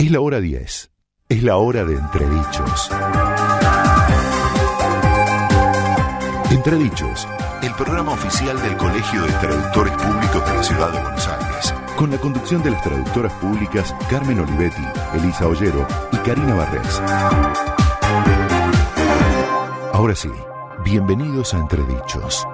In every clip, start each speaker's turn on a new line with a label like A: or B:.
A: Es la hora 10. Es la hora de Entredichos. Entredichos, el programa oficial del Colegio de Traductores Públicos de la Ciudad de Buenos Aires, con la conducción de las traductoras públicas Carmen Olivetti, Elisa Ollero y Karina Barrés. Ahora sí, bienvenidos a Entredichos.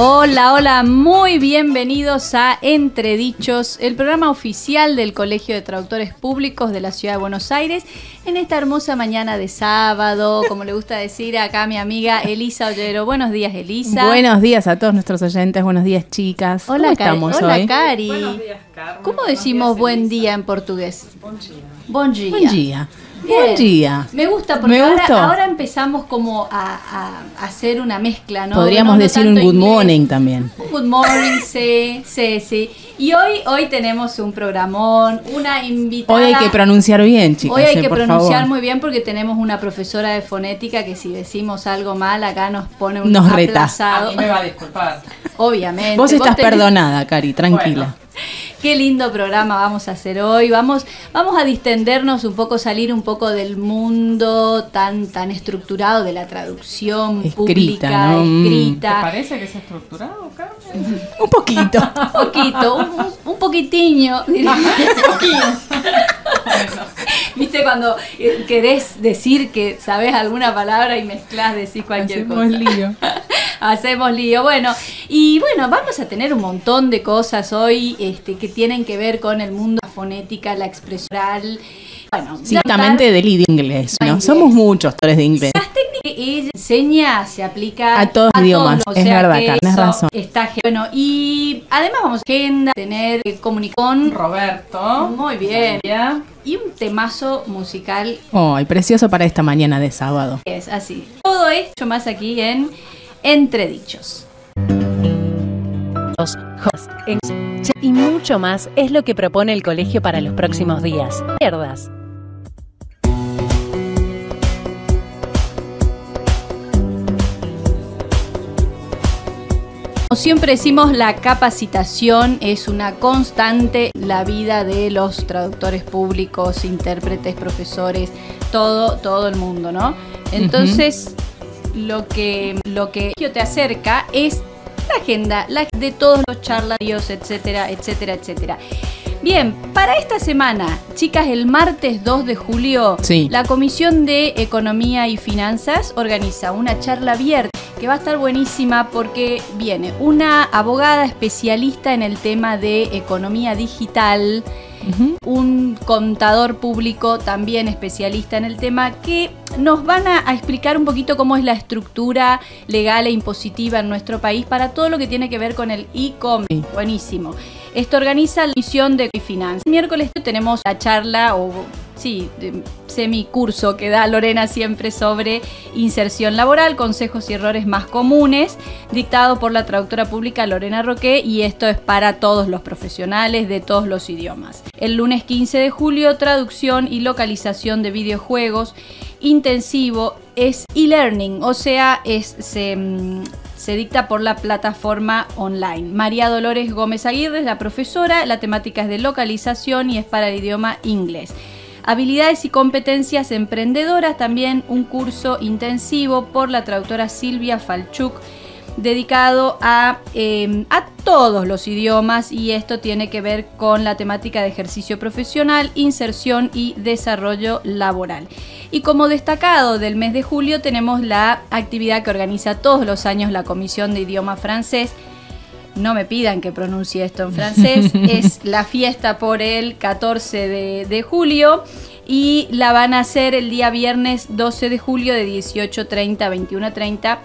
B: Hola, hola, muy bienvenidos a Entredichos, el programa oficial del Colegio de Traductores Públicos de la Ciudad de Buenos Aires, en esta hermosa mañana de sábado, como le gusta decir acá a mi amiga Elisa Ollero. Buenos días, Elisa.
C: Buenos días a todos nuestros oyentes, buenos días, chicas.
B: Hola,
C: ¿Cómo estamos
B: hola,
C: hoy?
B: Cari.
D: Buenos días, Carmen.
B: ¿Cómo decimos buen día en portugués?
D: Bom dia.
B: Bon dia.
C: Buen día.
B: Bien.
C: Buen día.
B: Me gusta porque
C: Me gustó.
B: ahora empezamos como a hacer una mezcla, ¿no?
C: Podríamos
B: No
C: decir
B: tanto
C: un good
B: inglés.
C: morning también.
B: Good morning, sí. Y hoy tenemos un programón, una invitada.
C: Hoy hay que pronunciar bien, chicas.
B: Hoy hay que
C: por
B: pronunciar
C: favor.
B: muy bien porque tenemos una profesora de fonética que si decimos algo mal acá nos pone un
C: Nos reta.
D: A
B: aplazado.
D: mí me va a disculpar.
B: Obviamente.
C: Vos estás
B: tenés-
C: perdonada, Cari, tranquila.
D: Bueno.
B: Qué lindo programa vamos a hacer hoy. Vamos a distendernos un poco, salir un poco del mundo tan estructurado de la traducción
C: Escrita,
B: pública,
C: ¿no?
D: ¿Te
B: escrita.
D: parece que es estructurado, Carmen?
C: Un poquito.
B: Un poquito, un poquitiño. diría. ¿Viste cuando querés decir que sabés alguna palabra y mezclás, decís cualquier
C: Hacemos
B: cosa?
C: lío.
B: Hacemos lío. Bueno, y bueno, vamos a tener un montón de cosas hoy que tienen que ver con el mundo, la fonética, la expresión oral. Bueno,
C: Ciertamente del idioma inglés, ¿no?
B: Inglés.
C: Somos muchos actores de inglés.
B: las técnicas que ella enseña se aplica
C: A todos los idiomas,
B: o
C: es
B: sea
C: verdad,
B: que
C: Carmen, tenés
B: eso
C: razón.
B: está bueno, y además vamos a agenda, tener comunicación.
D: Roberto.
B: Muy bien.
D: Ya.
B: Y un temazo musical
C: Ay, precioso para esta mañana de sábado.
B: que es así. Todo esto más aquí en Entredichos.
E: Y mucho más es lo que propone el colegio para los próximos días. No pierdas.
B: Como siempre decimos, la capacitación es una constante, la vida de los traductores públicos, intérpretes, profesores, todo el mundo, ¿no? Entonces, lo que yo te acerca es la agenda de todos los charlarios, etcétera, etcétera, etcétera. Bien, para esta semana, chicas, el martes 2 de julio,
C: Sí.
B: la Comisión de Economía y Finanzas organiza una charla abierta que va a estar buenísima porque viene una abogada especialista en el tema de economía digital, un contador público también especialista en el tema, que nos van a explicar un poquito cómo es la estructura legal e impositiva en nuestro país para todo lo que tiene que ver con el e-commerce.
C: Sí.
B: Buenísimo. Esto organiza la Comisión de Finanzas. El miércoles tenemos la charla semicurso que da Lorena siempre sobre inserción laboral, consejos y errores más comunes, dictado por la traductora pública Lorena Roque, y esto es para todos los profesionales de todos los idiomas. El lunes 15 de julio, traducción y localización de videojuegos intensivo, es e-learning, o sea, se dicta por la plataforma online. María Dolores Gómez Aguirre es la profesora, la temática es de localización y es para el idioma inglés. Habilidades y competencias emprendedoras, también un curso intensivo por la traductora Silvia Falchuk, dedicado a todos los idiomas, y esto tiene que ver con la temática de ejercicio profesional, inserción y desarrollo laboral. Y como destacado del mes de julio tenemos la actividad que organiza todos los años la Comisión de Idioma Francés. No me pidan que pronuncie esto en francés. Es la fiesta por el 14 de julio y la van a hacer el día viernes 12 de julio de 18:30 a 21:30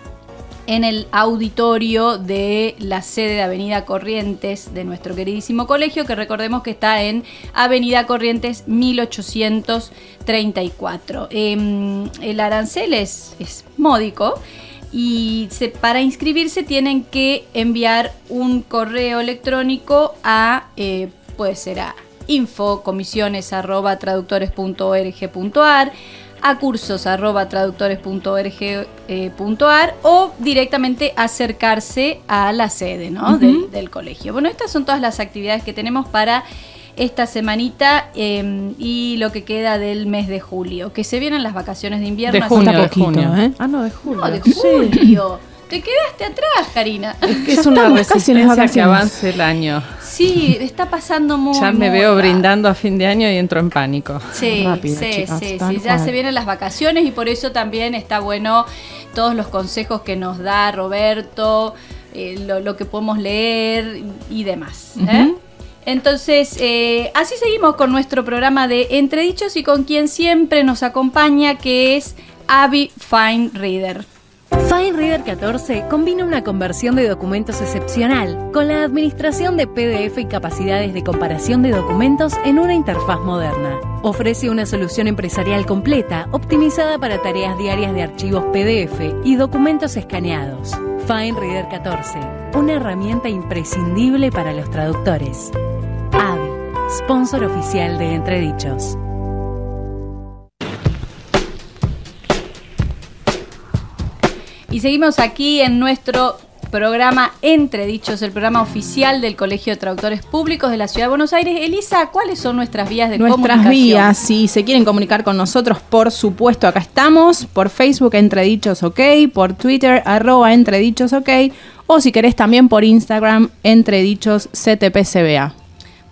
B: en el auditorio de la sede de Avenida Corrientes de nuestro queridísimo colegio, que recordemos que está en Avenida Corrientes 1834. El arancel es módico. Y para inscribirse tienen que enviar un correo electrónico a, puede ser a info@comisiones@traductores.org.ar, a cursos@traductores.org.ar o directamente acercarse a la sede, ¿no? del colegio. Bueno, estas son todas las actividades que tenemos para esta semanita y lo que queda del mes de julio, que se vienen las vacaciones de invierno.
D: De junio,
C: Hasta
D: de
C: poquito,
D: junio.
C: ¿eh?
D: Ah, no, de julio.
B: No, de julio. Te quedaste atrás, Karina.
D: Es que
C: Ya
D: es una
C: estamos casi en las
D: resistencia que
C: vacaciones.
D: avance el año.
B: Sí, está pasando muy
D: Ya me
B: muy
D: veo
B: rápido.
D: brindando a fin de año y entro en pánico.
B: Sí,
C: Rápido,
B: sí,
C: chicas,
B: sí,
C: tal
B: ya
C: cual.
B: se vienen las vacaciones y por eso también está bueno todos los consejos que nos da Roberto, lo que podemos leer y demás.
C: Ujú.
B: Entonces, así seguimos con nuestro programa de Entredichos y con quien siempre nos acompaña, que es Abby Fine Reader.
E: Fine Reader 14 combina una conversión de documentos excepcional con la administración de PDF y capacidades de comparación de documentos en una interfaz moderna. Ofrece una solución empresarial completa, optimizada para tareas diarias de archivos PDF y documentos escaneados. Fine Reader 14, una herramienta imprescindible para los traductores. AVI, sponsor oficial de Entredichos.
B: Y seguimos aquí en nuestro programa Entredichos, el programa oficial del Colegio de Traductores Públicos de la Ciudad de Buenos Aires. Elisa, ¿cuáles son nuestras vías de
C: Nuestras
B: comunicación?
C: vías, si se quieren comunicar con nosotros, por supuesto, acá estamos. Por Facebook, Entredichos OK. Por Twitter, @Entredichos OK. O si querés también por Instagram, Entredichos CTPCBA.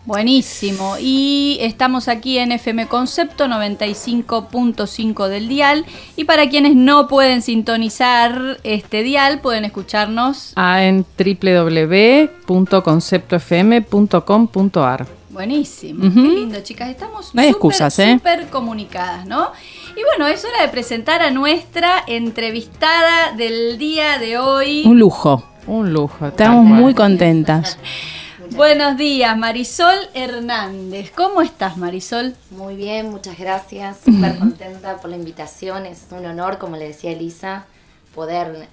B: Buenísimo. Y estamos aquí en FM Concepto 95.5 del dial. Y para quienes no pueden sintonizar este dial, pueden escucharnos.
D: En www.conceptofm.com.ar.
B: Buenísimo.
C: Ujú.
B: Qué lindo, chicas. Estamos
C: No hay excusas, ¿eh?
B: súper comunicadas, ¿no? Y bueno, es hora de presentar a nuestra entrevistada del día de hoy.
C: Un lujo.
D: Un lujo.
C: Estamos muy contentas.
B: Buenos días, Marisol Hernández. ¿Cómo estás, Marisol?
F: Muy bien, muchas gracias. Súper contenta por la invitación. Es un honor, como le decía Elisa, poder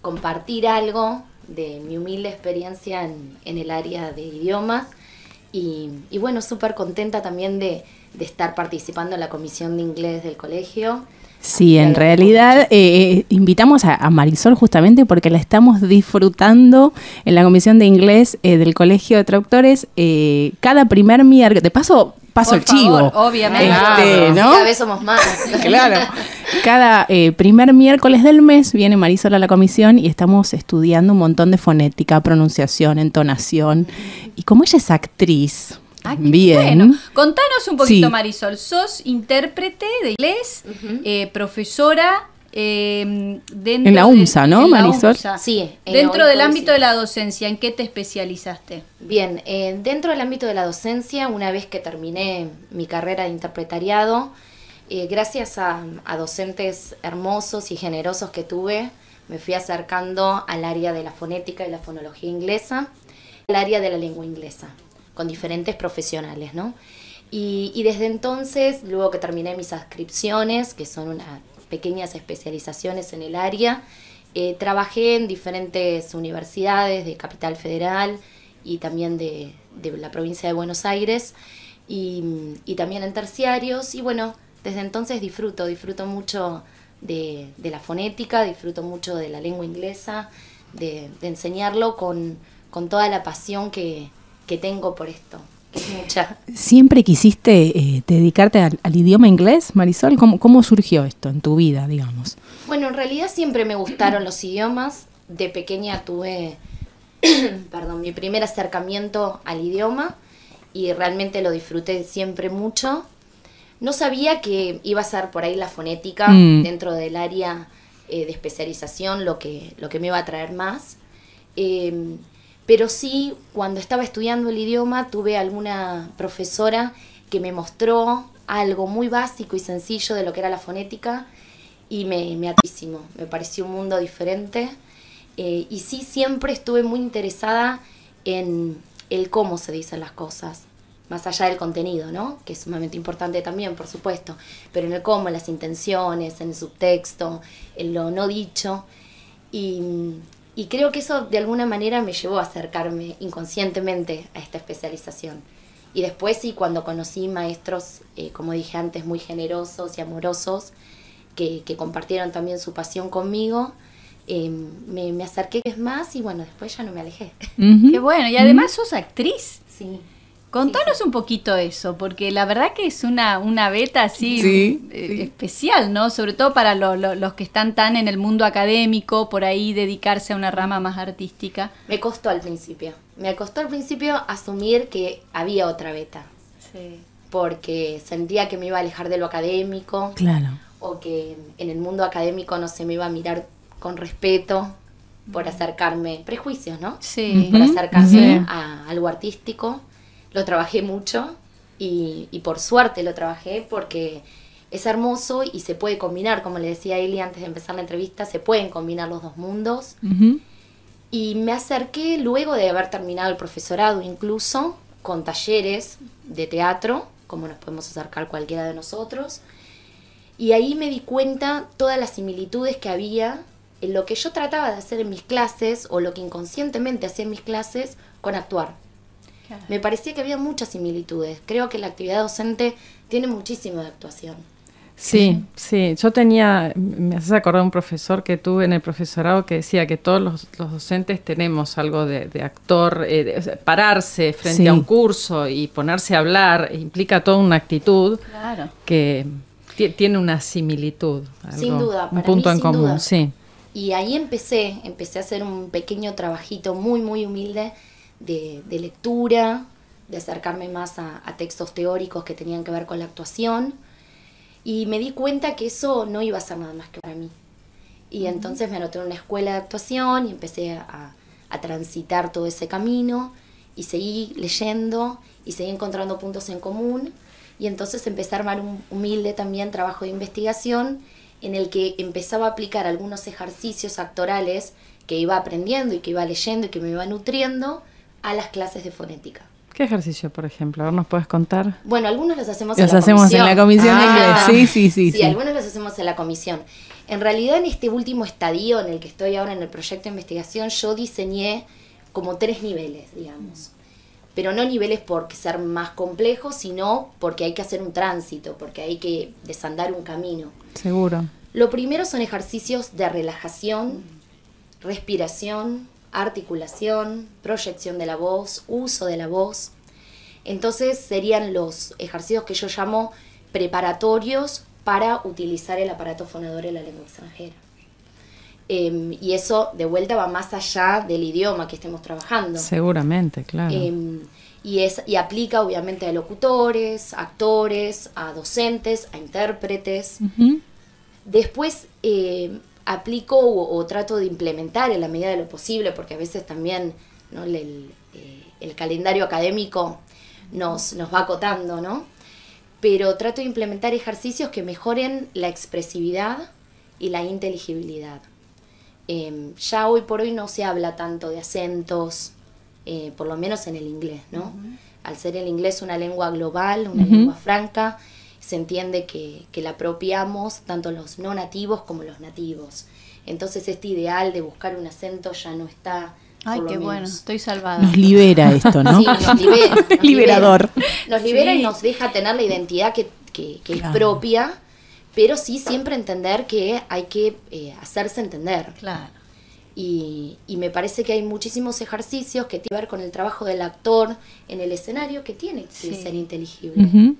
F: compartir algo de mi humilde experiencia en el área de idiomas. Y bueno, súper contenta también de estar participando en la comisión de inglés del colegio.
C: Sí, en realidad invitamos a Marisol justamente porque la estamos disfrutando en la comisión de inglés del Colegio de Traductores cada primer miércoles. De paso
B: Por
C: el chivo.
B: favor, obviamente.
C: ¿No?
F: Cada vez somos más.
C: Claro. Cada primer miércoles del mes viene Marisol a la comisión y estamos estudiando un montón de fonética, pronunciación, entonación. Y como ella es actriz,
B: Ah, qué
C: bien.
B: Bueno, contanos un poquito,
C: Sí.
B: Marisol. Sos intérprete de inglés, profesora dentro
C: En la UMSA, ¿no,
B: en la
C: Marisol?
B: UMSA.
F: Sí.
B: Dentro
F: hoy
B: del
F: por hoy
B: ámbito
F: sí.
B: de la docencia, ¿en qué te especializaste?
F: Bien, dentro del ámbito de la docencia, una vez que terminé mi carrera de interpretariado, gracias a docentes hermosos y generosos que tuve, me fui acercando al área de la fonética y la fonología inglesa, al área de la lengua inglesa, con diferentes profesionales, ¿no? Y desde entonces, luego que terminé mis adscripciones, que son unas pequeñas especializaciones en el área, trabajé en diferentes universidades de Capital Federal y también de la provincia de Buenos Aires y también en terciarios. Y bueno, desde entonces disfruto mucho de la fonética, disfruto mucho de la lengua inglesa, de enseñarlo con toda la pasión que tengo por esto, que es mucha.
C: ¿Siempre quisiste dedicarte al idioma inglés, Marisol? ¿Cómo surgió esto en tu vida, digamos?
F: Bueno, en realidad siempre me gustaron los idiomas. De pequeña tuve mi primer acercamiento al idioma y realmente lo disfruté siempre mucho. No sabía que iba a ser por ahí la fonética dentro del área de especialización lo que me iba a traer más. Pero sí, cuando estaba estudiando el idioma, tuve alguna profesora que me mostró algo muy básico y sencillo de lo que era la fonética y me atrajo, me pareció un mundo diferente. Y sí, siempre estuve muy interesada en el cómo se dicen las cosas, más allá del contenido, ¿no? Que es sumamente importante también, por supuesto, pero en el cómo, en las intenciones, en el subtexto, en lo no dicho. Y creo que eso de alguna manera me llevó a acercarme inconscientemente a esta especialización. Y después sí, cuando conocí maestros, como dije antes, muy generosos y amorosos, que compartieron también su pasión conmigo, me acerqué más y bueno, después ya no me alejé.
B: Qué bueno, y además sos actriz.
F: Sí.
B: Contanos un poquito eso, porque la verdad que es una beta así especial, ¿no? Sobre todo para los que están tan en el mundo académico, por ahí dedicarse a una rama más artística.
F: Me costó al principio asumir que había otra beta.
B: Sí.
F: Porque sentía que me iba a alejar de lo académico.
C: Claro.
F: O que en el mundo académico no se me iba a mirar con respeto por acercarme, prejuicios, ¿no?
B: Sí.
F: Por acercarme a algo artístico. Lo trabajé mucho y por suerte lo trabajé porque es hermoso y se puede combinar, como le decía a Eli antes de empezar la entrevista, se pueden combinar los dos mundos. Y me acerqué luego de haber terminado el profesorado incluso con talleres de teatro, como nos podemos acercar cualquiera de nosotros. Y ahí me di cuenta todas las similitudes que había en lo que yo trataba de hacer en mis clases o lo que inconscientemente hacía en mis clases con actuar.
B: Claro.
F: Me parecía que había muchas similitudes. Creo que la actividad docente tiene muchísimo de actuación.
D: Sí, sí. Yo me haces acordar un profesor que tuve en el profesorado que decía que todos los docentes tenemos algo de actor, pararse frente a un curso y ponerse a hablar implica toda una actitud que tiene una similitud.
F: Sin duda,
D: un punto en común, sí.
F: Y ahí empecé a hacer un pequeño trabajito muy, muy humilde de lectura, de acercarme más a textos teóricos que tenían que ver con la actuación. Y me di cuenta que eso no iba a ser nada más que para mí. Y entonces me anoté en una escuela de actuación y empecé a transitar todo ese camino y seguí leyendo y seguí encontrando puntos en común. Y entonces empecé a armar un humilde también trabajo de investigación en el que empezaba a aplicar algunos ejercicios actorales que iba aprendiendo y que iba leyendo y que me iba nutriendo a las clases de fonética.
D: ¿Qué ejercicio, por ejemplo? A ver, ¿nos puedes contar?
F: Bueno, algunos los hacemos
C: en la comisión de inglés. Sí,
F: algunos los hacemos en la comisión. En realidad, en este último estadio en el que estoy ahora en el proyecto de investigación, yo diseñé como 3 niveles, digamos. Pero no niveles por ser más complejos, sino porque hay que hacer un tránsito, porque hay que desandar un camino.
D: Seguro.
F: Lo primero son ejercicios de relajación, respiración, articulación, proyección de la voz, uso de la voz. Entonces serían los ejercicios que yo llamo preparatorios para utilizar el aparato fonador en la lengua extranjera. Y eso de vuelta va más allá del idioma que estemos trabajando.
D: Seguramente, claro.
F: Y aplica obviamente a locutores, actores, a docentes, a intérpretes. Después aplico o trato de implementar en la medida de lo posible, porque a veces también, ¿no? el calendario académico nos va acotando, ¿no? Pero trato de implementar ejercicios que mejoren la expresividad y la inteligibilidad. Ya hoy por hoy no se habla tanto de acentos, por lo menos en el inglés, ¿no? Al ser el inglés una lengua global, una lengua franca, se entiende que la apropiamos tanto los no nativos como los nativos. Entonces este ideal de buscar un acento ya no está.
B: Ay, qué bueno, estoy salvada.
C: Nos libera esto, ¿no?
F: Sí, nos libera.
C: Liberador.
F: Nos libera y nos deja tener la identidad que es propia, pero sí siempre entender que hay que hacerse entender.
B: Claro.
F: Y me parece que hay muchísimos ejercicios que tienen que ver con el trabajo del actor en el escenario que tiene que ser inteligible.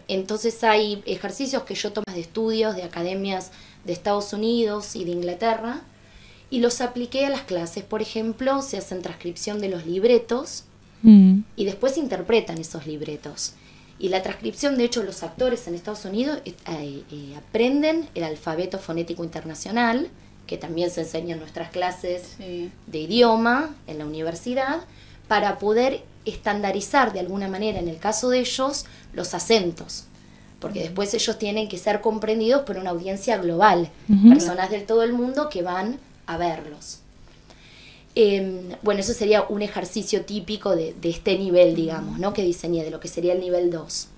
F: Entonces hay ejercicios que yo tomo de estudios de academias de Estados Unidos y de Inglaterra y los apliqué a las clases. Por ejemplo, se hacen transcripción de los libretos y después interpretan esos libretos. Y la transcripción, de hecho, los actores en Estados Unidos aprenden el alfabeto fonético internacional, que también se enseña en nuestras clases de idioma en la universidad, para poder estandarizar de alguna manera, en el caso de ellos, los acentos. Porque después ellos tienen que ser comprendidos por una audiencia global, personas de todo el mundo que van a verlos. Bueno, eso sería un ejercicio típico de este nivel, digamos, ¿no? Que diseñé, de lo que sería el nivel 2.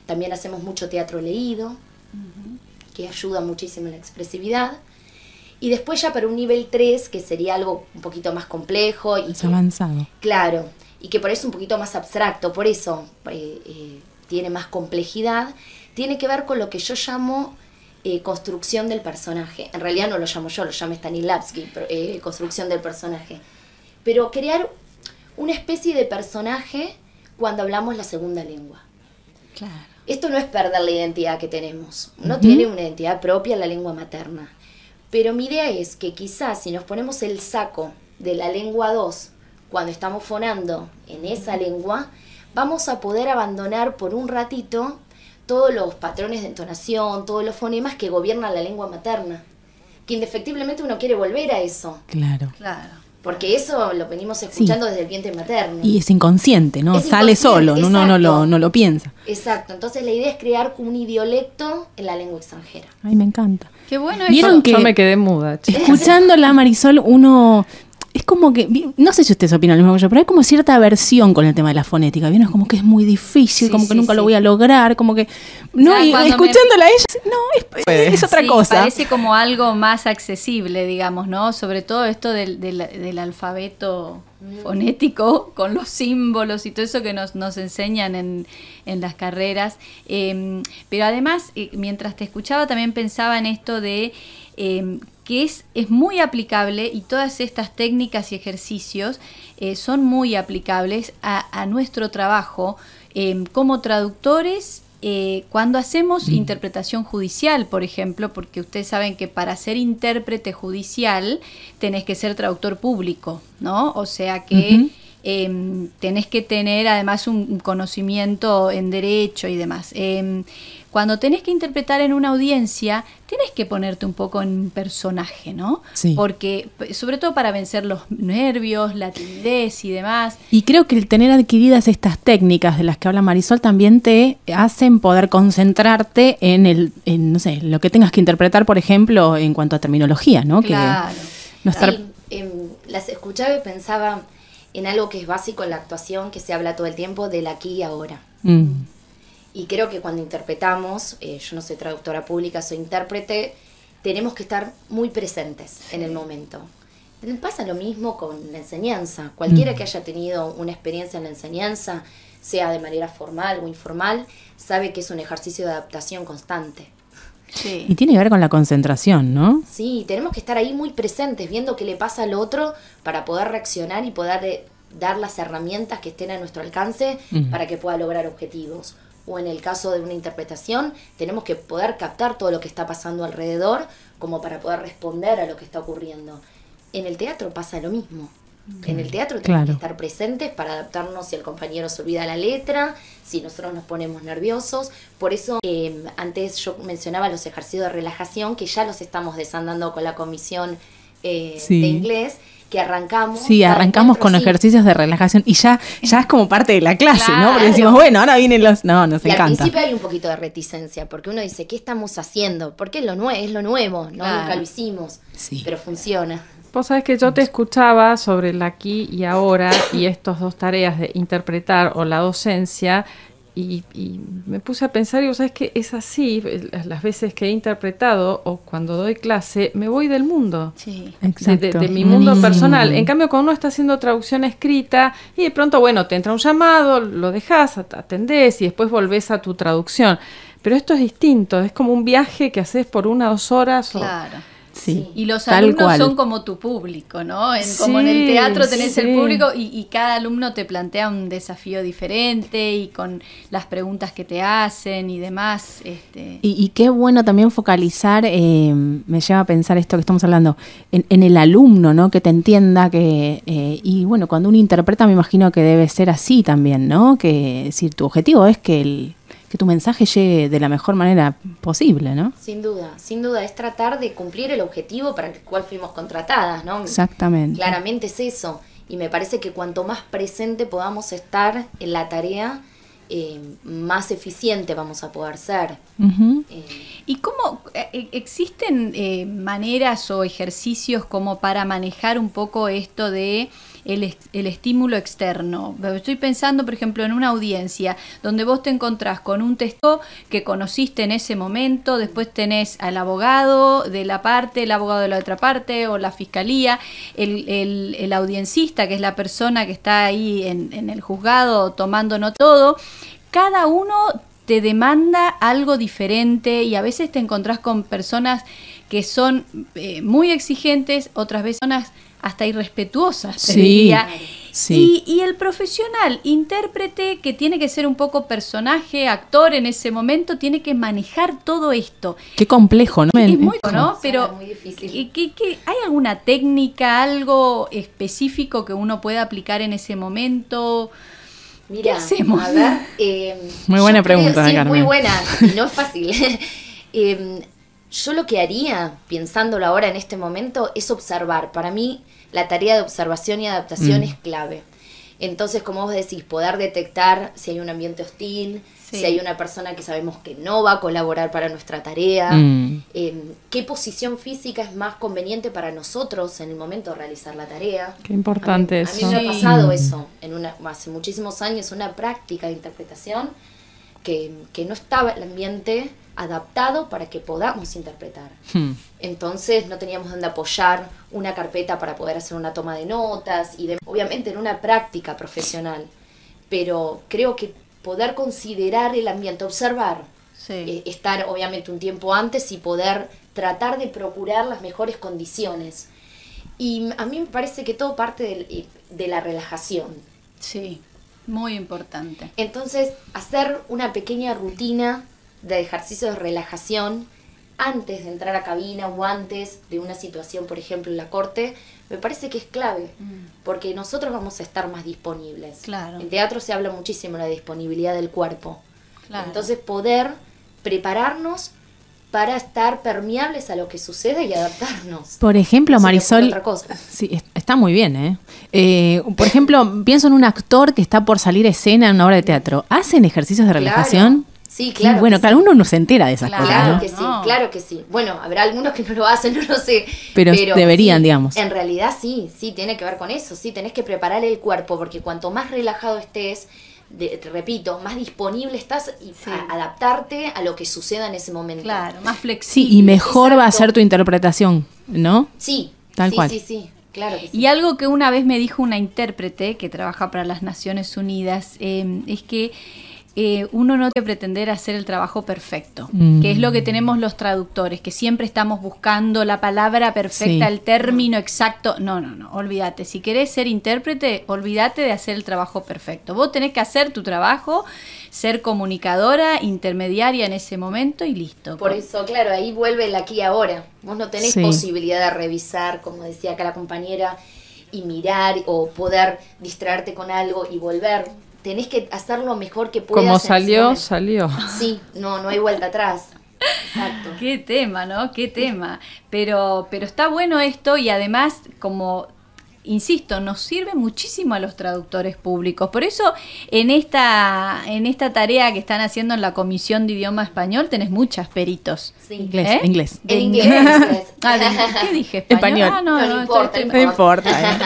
F: También hacemos mucho teatro leído, que ayuda muchísimo en la expresividad. Y después ya para un nivel 3, que sería algo un poquito más complejo. Y
C: más avanzado.
F: Claro, y que por eso es un poquito más abstracto, por eso tiene más complejidad, tiene que ver con lo que yo llamo construcción del personaje. En realidad no lo llamo yo, lo llama Stanislavski, construcción del personaje. Pero crear una especie de personaje cuando hablamos la segunda lengua.
B: Claro.
F: Esto no es perder la identidad que tenemos. Uno tiene una identidad propia en la lengua materna. Pero mi idea es que quizás si nos ponemos el saco de la lengua 2, cuando estamos fonando en esa lengua, vamos a poder abandonar por un ratito todos los patrones de entonación, todos los fonemas que gobiernan la lengua materna. Que indefectiblemente uno quiere volver a eso.
C: Claro.
B: Claro.
F: Porque eso lo venimos escuchando desde el vientre materno.
C: Y es inconsciente, ¿no?
F: Es
C: Sale solo,
F: inconsciente,
C: uno
F: exacto.
C: no lo piensa.
F: Exacto, entonces la idea es crear un idiolecto en la lengua extranjera.
C: Ay, me encanta.
B: Qué bueno
C: ¿Vieron
B: eso.
C: que
D: Yo me quedé muda, chicos.
C: escuchándola, Marisol, uno... Es como que, no sé si ustedes opinan lo mismo que yo, pero hay como cierta aversión con el tema de la fonética, ¿vieron? Es como que es muy difícil,
B: Sí,
C: como que
B: sí,
C: nunca lo
B: sí.
C: voy a lograr, como que... No,
B: Ya,
C: y
B: cuando
C: escuchándola a ella, no, es otra
B: Sí,
C: cosa.
B: parece como algo más accesible, digamos, ¿no? Sobre todo esto del alfabeto fonético, con los símbolos y todo eso que nos enseñan en las carreras. Pero además, mientras te escuchaba, también pensaba en esto de... que es muy aplicable, y todas estas técnicas y ejercicios son muy aplicables a nuestro trabajo como traductores cuando hacemos interpretación judicial, por ejemplo, porque ustedes saben que para ser intérprete judicial tenés que ser traductor público, ¿no? O sea que tenés que tener además un conocimiento en derecho y demás. Cuando tenés que interpretar en una audiencia, tenés que ponerte un poco en personaje, ¿no?
C: Sí.
B: Porque, sobre todo para vencer los nervios, la timidez y demás.
C: Y creo que el tener adquiridas estas técnicas de las que habla Marisol también te hacen poder concentrarte en no sé, lo que tengas que interpretar, por ejemplo, en cuanto a terminología, ¿no?
B: Claro.
C: Que no estar...
F: Sí, las escuchaba y pensaba en algo que es básico en la actuación, que se habla todo el tiempo del aquí y ahora. Y creo que cuando interpretamos, yo no soy traductora pública, soy intérprete, tenemos que estar muy presentes en el momento. Pasa lo mismo con la enseñanza. Cualquiera que haya tenido una experiencia en la enseñanza, sea de manera formal o informal, sabe que es un ejercicio de adaptación constante.
B: Sí.
C: Y tiene que ver con la concentración, ¿no?
F: Sí, tenemos que estar ahí muy presentes, viendo qué le pasa al otro para poder reaccionar y poder dar las herramientas que estén a nuestro alcance para que pueda lograr objetivos. O en el caso de una interpretación, tenemos que poder captar todo lo que está pasando alrededor como para poder responder a lo que está ocurriendo. En el teatro pasa lo mismo. En el teatro tenemos que estar presentes para adaptarnos si el compañero se olvida la letra, si nosotros nos ponemos nerviosos. Por eso antes yo mencionaba los ejercicios de relajación, que ya los estamos desandando con la comisión de inglés, que arrancamos.
C: Sí, arrancamos con ejercicios de relajación y ya es como parte de la clase,
F: Claro.
C: ¿no? Porque decimos, bueno, ahora vienen los... No, nos
F: Y al
C: encanta.
F: principio hay un poquito de reticencia, porque uno dice, ¿qué estamos haciendo? Porque es lo nuevo, ¿no?
B: Claro.
F: Nunca lo hicimos,
C: Sí.
F: pero funciona.
D: Vos sabés que yo te escuchaba sobre el aquí y ahora y estas dos tareas de interpretar o la docencia y me puse a pensar y vos sabés que es así, las veces que he interpretado o cuando doy clase, me voy del mundo.
B: Sí.
C: Exacto.
D: De mi mundo
C: Buenísimo.
D: personal. En cambio, cuando uno está haciendo traducción escrita y de pronto, bueno, te entra un llamado, lo dejás, atendés y después volvés a tu traducción. Pero esto es distinto, es como un viaje que haces por 1 o 2 horas.
B: Claro.
C: Sí.
B: Y los
C: Tal
B: alumnos
C: cual.
B: son como tu público, ¿no? Como en el
D: Sí,
B: teatro tenés el
D: sí.
B: público y cada alumno te plantea un desafío diferente y con las preguntas que te hacen y demás.
C: Y qué bueno también focalizar, me lleva a pensar esto que estamos hablando, en el alumno, ¿no? Que te entienda, y bueno, cuando uno interpreta me imagino que debe ser así también, ¿no? Que si tu objetivo es que tu mensaje llegue de la mejor manera posible, ¿no?
F: Sin duda, es tratar de cumplir el objetivo para el cual fuimos contratadas, ¿no?
C: Exactamente.
F: Claramente es eso, y me parece que cuanto más presente podamos estar en la tarea, más eficiente vamos a poder ser.
B: ¿Y cómo existen maneras o ejercicios como para manejar un poco esto de el estímulo externo? Estoy pensando, por ejemplo, en una audiencia donde vos te encontrás con un testigo que conociste en ese momento, después tenés al abogado de la parte, el abogado de la otra parte o la fiscalía, el audiencista, que es la persona que está ahí en el juzgado tomando nota, todo. Cada uno te demanda algo diferente y a veces te encontrás con personas que son muy exigentes, otras veces personas hasta irrespetuosas, te diría.
C: Sí.
B: Y el profesional, intérprete, que tiene que ser un poco personaje, actor en ese momento, tiene que manejar todo esto.
C: Qué complejo, ¿no?
B: Es muy, ¿no? Pero
F: muy difícil.
B: ¿hay alguna técnica, algo específico que uno pueda aplicar en ese momento?
F: Mira,
B: ¿qué hacemos?
F: A ver,
C: muy buena
F: yo creo-
C: pregunta,
F: sí,
C: Carmen.
F: muy buena, y no es fácil. Yo lo que haría, pensándolo ahora en este momento, es observar. Para mí, la tarea de observación y adaptación es clave. Entonces, como vos decís, poder detectar si hay un ambiente hostil,
B: Sí.
F: si hay una persona que sabemos que no va a colaborar para nuestra tarea, qué posición física es más conveniente para nosotros en el momento de realizar la tarea.
D: Qué importante
F: A mí
D: eso.
F: me ha
B: Sí.
F: pasado eso hace muchísimos años, una práctica de interpretación que no estaba el ambiente adaptado para que podamos interpretar. Entonces no teníamos donde apoyar una carpeta para poder hacer una toma de notas y obviamente en una práctica profesional, pero creo que poder considerar el ambiente, observar,
B: Sí.
F: estar obviamente un tiempo antes y poder tratar de procurar las mejores condiciones. Y a mí me parece que todo parte de la relajación.
B: Sí, muy importante.
F: Entonces, hacer una pequeña rutina de ejercicio de relajación antes de entrar a cabina o antes de una situación, por ejemplo, en la corte, me parece que es clave, porque nosotros vamos a estar más disponibles.
B: Claro.
F: En teatro se habla muchísimo de la disponibilidad del cuerpo.
B: Claro.
F: Entonces, poder prepararnos para estar permeables a lo que sucede y adaptarnos.
C: Por ejemplo,
F: No se me ocurre
C: Marisol,
F: otra cosa.
C: sí, está muy bien, ¿eh? Por ejemplo, pienso en un actor que está por salir a escena en una obra de teatro. ¿Hacen ejercicios de relajación?
F: Claro. Sí, claro.
C: Bueno,
F: que
C: claro,
F: sí.
C: uno no se entera de esas
B: Claro.
C: cosas,
F: Claro
C: ¿no?
F: que sí,
B: No.
F: claro que sí. Bueno, habrá algunos que no lo hacen, no lo sé.
C: Pero deberían,
F: sí,
C: digamos.
F: En realidad sí, tiene que ver con eso. Sí, tenés que preparar el cuerpo, porque cuanto más relajado estés, te repito, más disponible estás y
B: Sí.
F: adaptarte a lo que suceda en ese momento.
B: Claro, más flexible.
C: Sí, y mejor va a
F: Exacto.
C: ser tu interpretación, ¿no?
F: Sí,
C: Tal
F: sí,
C: cual.
F: sí, claro que sí.
B: Y algo que una vez me dijo una intérprete que trabaja para las Naciones Unidas es que uno no debe pretender hacer el trabajo perfecto, que es lo que tenemos los traductores, que siempre estamos buscando la palabra perfecta,
C: Sí.
B: el término exacto. No, olvídate. Si querés ser intérprete, olvídate de hacer el trabajo perfecto. Vos tenés que hacer tu trabajo, ser comunicadora, intermediaria en ese momento y listo.
F: Por eso, claro, ahí vuelve el aquí y ahora. Vos no tenés
C: Sí.
F: posibilidad de revisar, como decía acá la compañera, y mirar o poder distraerte con algo y volver. Tenés que hacer lo mejor que puedas.
D: Como
F: en ese
D: salió,
F: momento.
D: salió.
F: Sí, no hay vuelta atrás. Exacto.
B: Qué tema, ¿no? Qué tema. Pero está bueno esto y además, como insisto, nos sirve muchísimo a los traductores públicos. Por eso, en esta tarea que están haciendo en la Comisión de Idioma Español, tenés muchas peritos.
F: Sí.
C: Inglés,
B: ¿Eh?
C: inglés.
B: De
F: En inglés.
B: ¿Qué dije? ¿Español?
C: Español.
B: Ah,
F: No importa,
B: estoy-
C: No importa, ¿eh?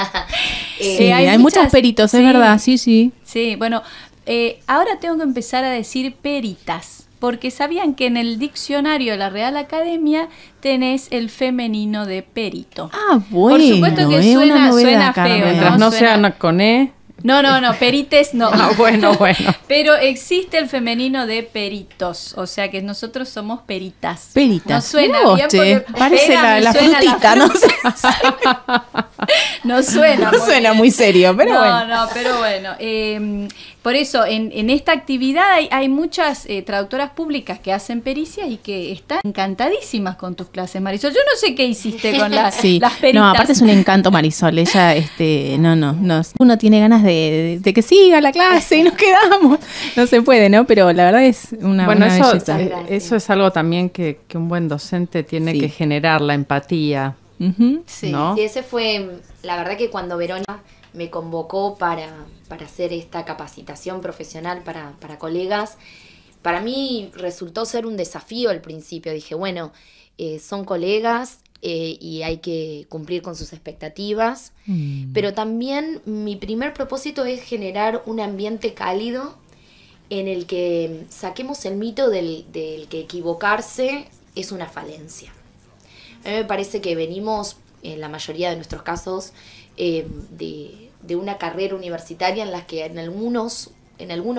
C: Sí,
B: hay
C: hay
B: muchas-
C: muchos peritos, es
B: sí.
C: verdad, sí.
B: Sí, bueno, ahora tengo que empezar a decir peritas, porque sabían que en el diccionario de la Real Academia tenés el femenino de perito.
C: Ah, bueno,
B: Por supuesto que
C: es
B: suena-
C: una novedad,
B: suena feo,
C: Carmen.
D: Mientras no
B: Suena-
D: sean con E.
B: No, perites no.
D: Ah, bueno.
B: Pero existe el femenino de peritos, o sea que nosotros somos peritas.
C: Peritas.
B: No suena
C: Mirá vos,
B: bien
C: che,
B: porque
C: parece
B: pera, me
C: la
B: suena
C: frutita, no sé.
B: No suena.
C: No suena muy serio, pero
B: no,
C: bueno.
B: No, pero bueno. Por eso, en esta actividad hay muchas traductoras públicas que hacen pericias y que están encantadísimas con tus clases, Marisol. Yo no sé qué hiciste con las
C: Sí,
B: peritas.
C: no, aparte es un encanto, Marisol. Ella, no. Uno tiene ganas de que siga la clase y nos quedamos. No se puede, ¿no? Pero la verdad es una
D: Bueno,
C: belleza.
D: eso es algo también que un buen docente tiene
C: Sí.
D: que generar, la empatía.
B: Sí.
D: ¿no?
F: Sí, ese fue, la verdad que cuando Verónica me convocó para hacer esta capacitación profesional para colegas, para mí resultó ser un desafío al principio. Dije, bueno, son colegas y hay que cumplir con sus expectativas, pero también mi primer propósito es generar un ambiente cálido en el que saquemos el mito del que equivocarse es una falencia. A mí me parece que venimos, en la mayoría de nuestros casos, de una carrera universitaria en la que en algunos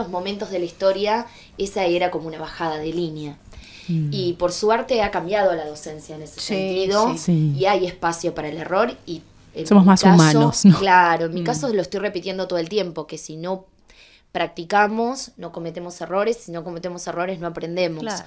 F: momentos de la historia esa era como una bajada de línea. Y por suerte ha cambiado la docencia en ese sentido, y hay espacio para el error. Y
C: somos más humanos, ¿no?
F: Claro, en mi caso lo estoy repitiendo todo el tiempo, que si no practicamos, no cometemos errores, si no cometemos errores, no aprendemos.
B: Claro.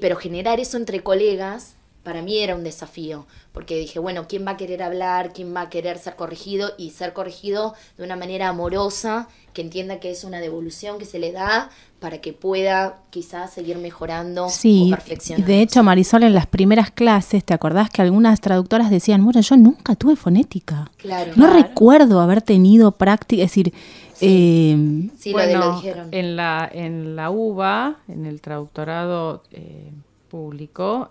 F: Pero generar eso entre colegas, para mí era un desafío, porque dije, bueno, ¿quién va a querer hablar? ¿Quién va a querer ser corregido? Y ser corregido de una manera amorosa, que entienda que es una devolución que se le da para que pueda quizás seguir mejorando o perfeccionando.
C: De hecho, Marisol, en las primeras clases, ¿te acordás que algunas traductoras decían, bueno, yo nunca tuve fonética?
F: Claro.
C: No recuerdo haber tenido práctica, es decir...
F: Sí,
D: bueno,
F: lo dijeron.
D: En la UBA, en el traductorado público,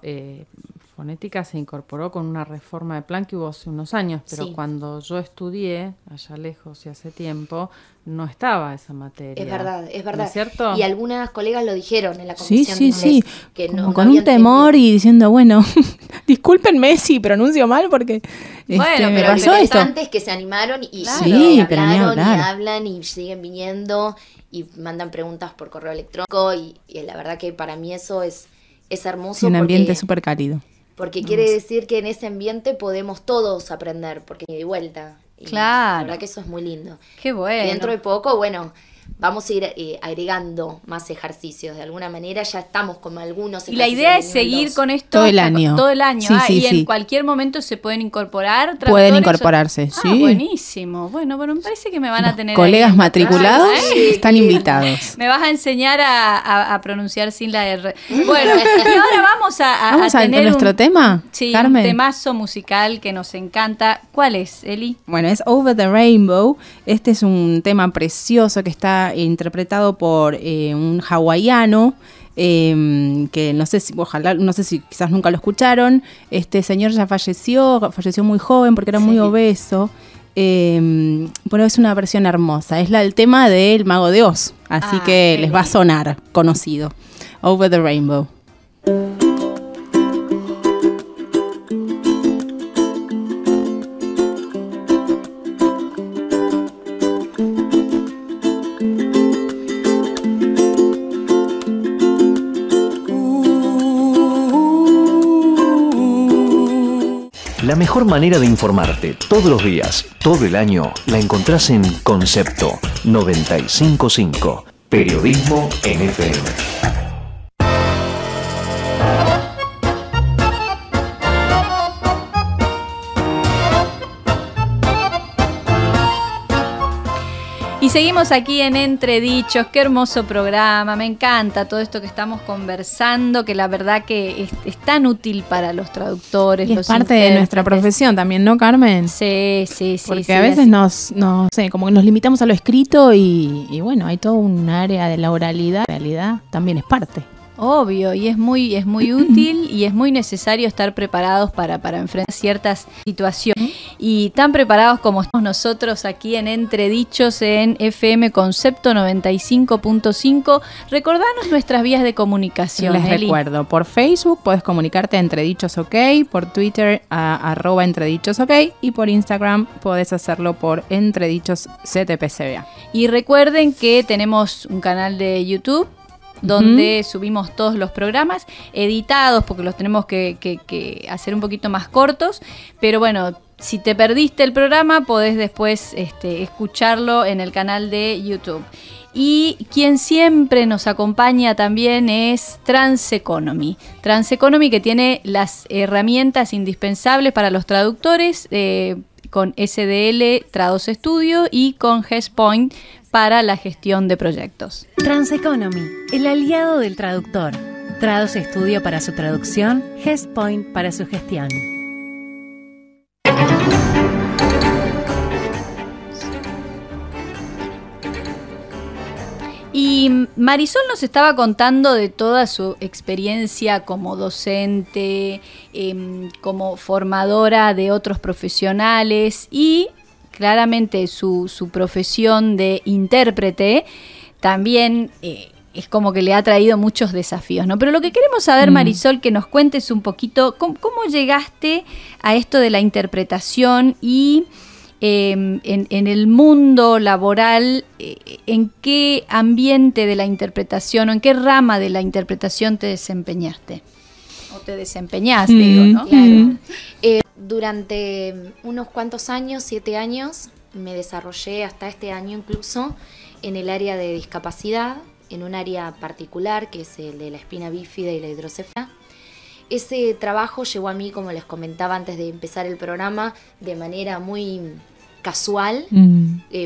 D: fonética se incorporó con una reforma de plan que hubo hace unos años, pero cuando yo estudié, allá lejos y hace tiempo, no estaba esa materia.
F: Es verdad.
D: ¿No es cierto?
F: Y algunas colegas lo dijeron en la comisión de inglés.
C: Sí,
F: que
C: como
F: no
C: con un temor y diciendo, bueno, discúlpenme si pronuncio mal porque
F: bueno,
C: me
F: pero
C: pasó
F: lo
C: esto.
F: interesante es que se animaron y
C: pero ni
F: hablaron y
C: hablar.
F: hablan y siguen viniendo y mandan preguntas por correo electrónico y la verdad que para mí eso es hermoso.
C: Sí, un ambiente súper cálido.
F: Porque quiere decir que en ese ambiente podemos todos aprender, porque de vuelta. Y
B: claro.
F: La verdad que eso es muy lindo.
B: Qué bueno.
F: Y dentro de poco, bueno, vamos a ir agregando más ejercicios. De alguna manera ya estamos con algunos ejercicios.
B: Y la idea es seguir con esto
C: todo el año.
B: Todo el año.
C: Sí,
B: y en cualquier momento se pueden incorporar.
C: Pueden incorporarse, sí.
B: Buenísimo. Bueno, me parece que me van a tener
C: colegas matriculados están invitados.
B: Me vas a enseñar a pronunciar sin la R. Bueno, y ahora vamos a tener
C: nuestro tema,
B: sí,
C: Carmen.
B: Un temazo musical que nos encanta. ¿Cuál es, Eli?
C: Bueno, es Over the Rainbow. Este es un tema precioso que está interpretado por un hawaiano que no sé si quizás nunca lo escucharon. Este señor ya falleció muy joven porque era muy obeso. Bueno, es una versión hermosa. Es el tema del Mago de Oz, así que les va a sonar conocido. Over the Rainbow.
G: La mejor manera de informarte todos los días, todo el año, la encontrás en Concepto 95.5. Periodismo en FM.
B: Y seguimos aquí en Entredichos, qué hermoso programa, me encanta todo esto que estamos conversando, que la verdad que es tan útil para los traductores.
C: Y es parte de nuestra profesión también, ¿no, Carmen?
B: Sí.
C: Porque a veces no sé, como que nos limitamos a lo escrito y bueno, hay todo un área de la oralidad, la realidad también es parte.
B: Obvio, y es muy útil y es muy necesario estar preparados para enfrentar ciertas situaciones. Y tan preparados como estamos nosotros aquí en Entredichos en FM Concepto 95.5. Recordanos nuestras vías de comunicación.
C: Les
B: Eli.
C: recuerdo, por Facebook podés comunicarte a Entredichos OK, por Twitter a @Entredichos OK y por Instagram podés hacerlo por Entredichos ZPCBA.
B: Y recuerden que tenemos un canal de YouTube donde subimos todos los programas editados porque los tenemos que hacer un poquito más cortos, pero bueno, si te perdiste el programa podés después escucharlo en el canal de YouTube. Y quien siempre nos acompaña también es Transeconomy. Transeconomy, que tiene las herramientas indispensables para los traductores con SDL Trados Studio y con GESPoint para la gestión de proyectos.
E: Transeconomy, el aliado del traductor. Trados Studio para su traducción, GESPoint para su gestión.
B: Y Marisol nos estaba contando de toda su experiencia como docente, como formadora de otros profesionales y claramente su profesión de intérprete también es como que le ha traído muchos desafíos, ¿no? Pero lo que queremos saber, Marisol, que nos cuentes un poquito cómo llegaste a esto de la interpretación y en el mundo laboral, ¿en qué ambiente de la interpretación o en qué rama de la interpretación te desempeñaste? O te desempeñás, digo, ¿no?
F: Claro. Durante unos cuantos años, 7 años, me desarrollé hasta este año incluso en el área de discapacidad, en un área particular que es el de la espina bífida y la hidrocefalia. Ese trabajo llegó a mí, como les comentaba antes de empezar el programa, de manera muy casual,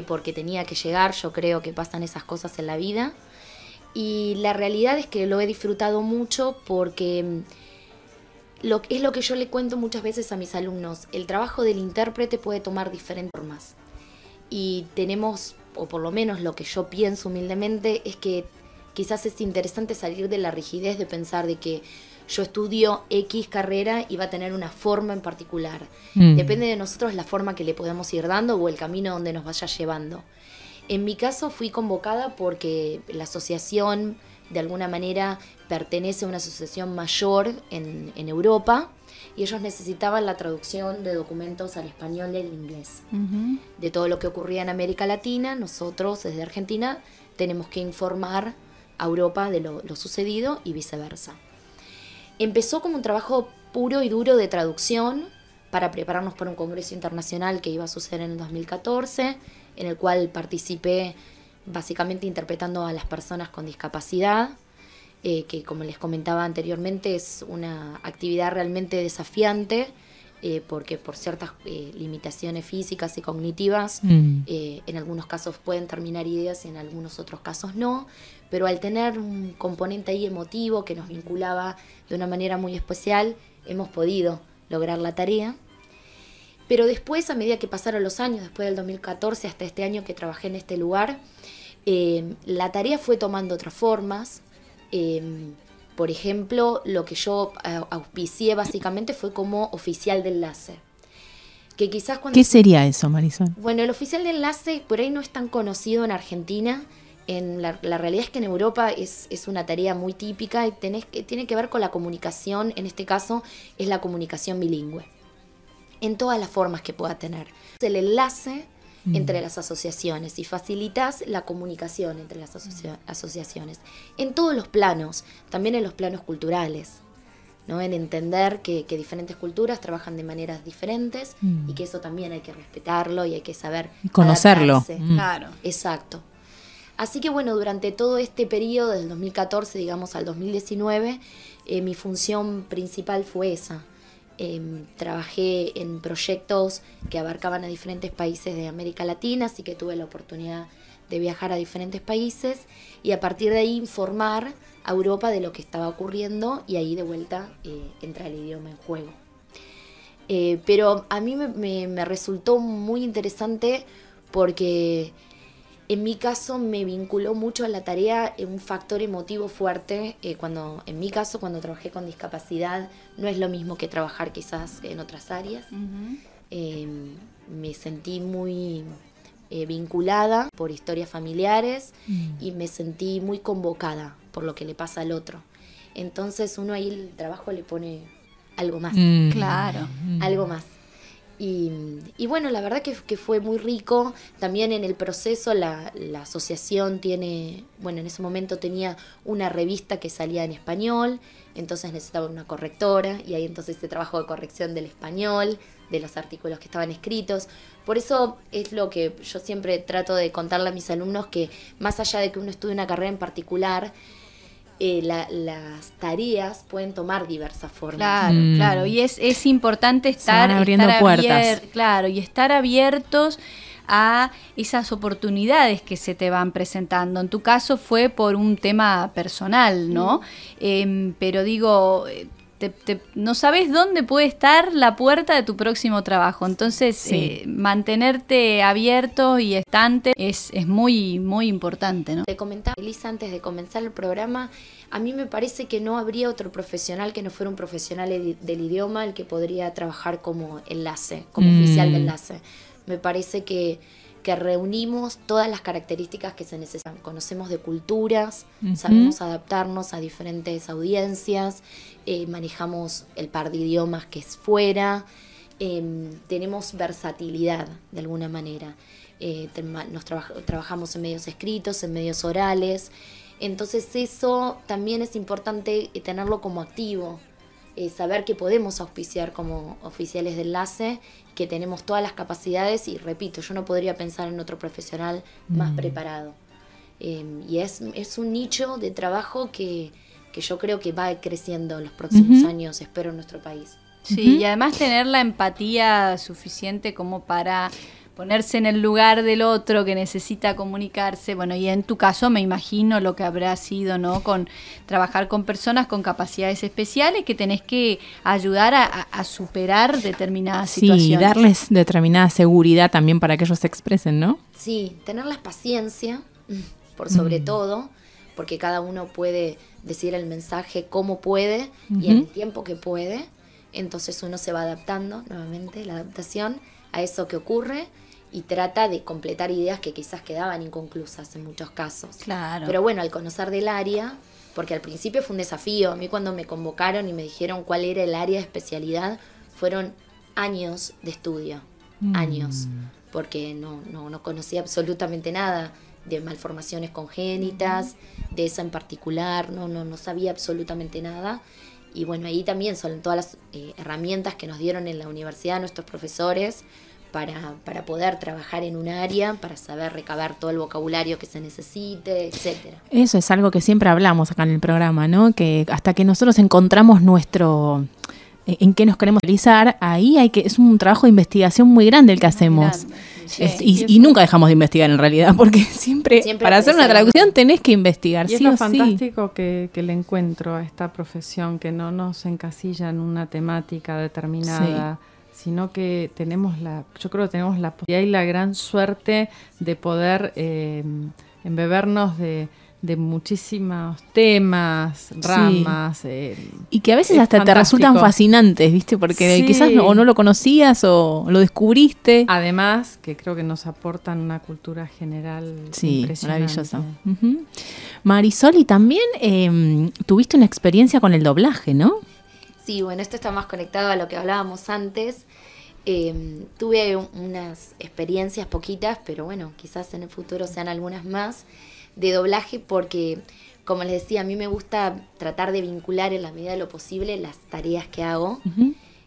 F: porque tenía que llegar, yo creo que pasan esas cosas en la vida. Y la realidad es que lo he disfrutado mucho porque es lo que yo le cuento muchas veces a mis alumnos. El trabajo del intérprete puede tomar diferentes formas. Y tenemos, o por lo menos lo que yo pienso humildemente, es que quizás es interesante salir de la rigidez de pensar de que yo estudio X carrera y va a tener una forma en particular. Depende de nosotros la forma que le podamos ir dando o el camino donde nos vaya llevando. En mi caso fui convocada porque la asociación de alguna manera pertenece a una asociación mayor en Europa y ellos necesitaban la traducción de documentos al español y al inglés. De todo lo que ocurría en América Latina, nosotros desde Argentina tenemos que informar a Europa de lo sucedido y viceversa. Empezó como un trabajo puro y duro de traducción para prepararnos para un congreso internacional que iba a suceder en el 2014, en el cual participé básicamente interpretando a las personas con discapacidad, que como les comentaba anteriormente es una actividad realmente desafiante, porque por ciertas limitaciones físicas y cognitivas, en algunos casos pueden terminar ideas y en algunos otros casos no, pero al tener un componente ahí emotivo que nos vinculaba de una manera muy especial, hemos podido lograr la tarea. Pero después, a medida que pasaron los años, después del 2014 hasta este año que trabajé en este lugar, la tarea fue tomando otras formas. Por ejemplo, lo que yo auspicié básicamente fue como oficial de enlace. Que quizás ¿Qué
C: sería eso, Marisol?
F: Bueno, el oficial de enlace por ahí no es tan conocido en Argentina. La realidad es que en Europa es una tarea muy típica y tiene que ver con la comunicación. En este caso es la comunicación bilingüe, en todas las formas que pueda tener. El enlace entre las asociaciones y facilitas la comunicación entre las asociaciones en todos los planos, también en los planos culturales, ¿no? En entender que diferentes culturas trabajan de maneras diferentes y que eso también hay que respetarlo y hay que saber
C: conocerlo.
B: Claro.
F: Exacto. Así que bueno, durante todo este periodo, del 2014, digamos, al 2019, mi función principal fue esa. Trabajé en proyectos que abarcaban a diferentes países de América Latina, así que tuve la oportunidad de viajar a diferentes países y a partir de ahí informar a Europa de lo que estaba ocurriendo y ahí de vuelta entra el idioma en juego. Pero a mí me resultó muy interesante porque en mi caso me vinculó mucho a la tarea un factor emotivo fuerte. En mi caso, cuando trabajé con discapacidad, no es lo mismo que trabajar quizás en otras áreas. Me sentí muy vinculada por historias familiares y me sentí muy convocada por lo que le pasa al otro. Entonces uno ahí el trabajo le pone algo más.
B: Claro.
F: Algo más. Y bueno, la verdad que fue muy rico. También en el proceso la asociación tiene, bueno, en ese momento tenía una revista que salía en español, entonces necesitaba una correctora y ahí entonces se trabajo de corrección del español, de los artículos que estaban escritos. Por eso es lo que yo siempre trato de contarle a mis alumnos, que más allá de que uno estudie una carrera en particular, las tareas pueden tomar diversas formas.
B: Claro, claro, y es importante estar
C: puertas.
B: Claro, y estar abiertos a esas oportunidades que se te van presentando. En tu caso fue por un tema personal, ¿no? Pero digo, no sabes dónde puede estar la puerta de tu próximo trabajo. Entonces, mantenerte abierto y estante es muy, muy importante, ¿no?
F: Te comentaba, Elisa, antes de comenzar el programa, a mí me parece que no habría otro profesional que no fuera un profesional del idioma el que podría trabajar como enlace, como oficial de enlace. Me parece que reunimos todas las características que se necesitan. Conocemos de culturas, sabemos adaptarnos a diferentes audiencias, manejamos el par de idiomas que es fuera, tenemos versatilidad de alguna manera. Trabajamos en medios escritos, en medios orales, entonces eso también es importante tenerlo como activo. Saber que podemos auspiciar como oficiales de enlace, que tenemos todas las capacidades y repito, yo no podría pensar en otro profesional más preparado. Y es un nicho de trabajo que yo creo que va creciendo en los próximos años, espero, en nuestro país.
B: Sí, y además tener la empatía suficiente como para ponerse en el lugar del otro que necesita comunicarse. Bueno, y en tu caso me imagino lo que habrá sido, ¿no? Con trabajar con personas con capacidades especiales que tenés que ayudar a superar determinadas situaciones.
C: Sí, darles determinada seguridad también para que ellos se expresen, ¿no?
F: Sí, tenerles paciencia, por sobre todo, porque cada uno puede decir el mensaje como puede y en el tiempo que puede. Entonces uno se va adaptando, nuevamente, la adaptación a eso que ocurre, y trata de completar ideas que quizás quedaban inconclusas en muchos casos.
B: Claro.
F: Pero bueno, al conocer del área, porque al principio fue un desafío, a mí cuando me convocaron y me dijeron cuál era el área de especialidad, fueron años de estudio, años, porque no conocía absolutamente nada de malformaciones congénitas, de esa en particular, no sabía absolutamente nada. Y bueno, ahí también son todas las herramientas que nos dieron en la universidad nuestros profesores para poder trabajar en un área, para saber recabar todo el vocabulario que se necesite, etcétera.
C: Eso es algo que siempre hablamos acá en el programa, ¿no? Que hasta que nosotros encontramos en qué nos queremos realizar, ahí es un trabajo de investigación muy grande el que hacemos. Y nunca dejamos de investigar en realidad, porque siempre para hacer una traducción tenés que investigar.
D: Y es lo fantástico que le encuentro a esta profesión, que no nos encasilla en una temática determinada, sino que yo creo que tenemos la posibilidad y la gran suerte de poder embebernos de muchísimos temas, ramas.
C: Y que a veces hasta te resultan fascinantes, ¿viste? Porque quizás no lo conocías o lo descubriste.
D: Además, que creo que nos aportan una cultura general impresionante.
C: Maravillosa. Marisol, y también tuviste una experiencia con el doblaje, ¿no?
F: Sí, bueno, esto está más conectado a lo que hablábamos antes. Tuve unas experiencias poquitas, pero bueno, quizás en el futuro sean algunas más, de doblaje, porque, como les decía, a mí me gusta tratar de vincular en la medida de lo posible las tareas que hago.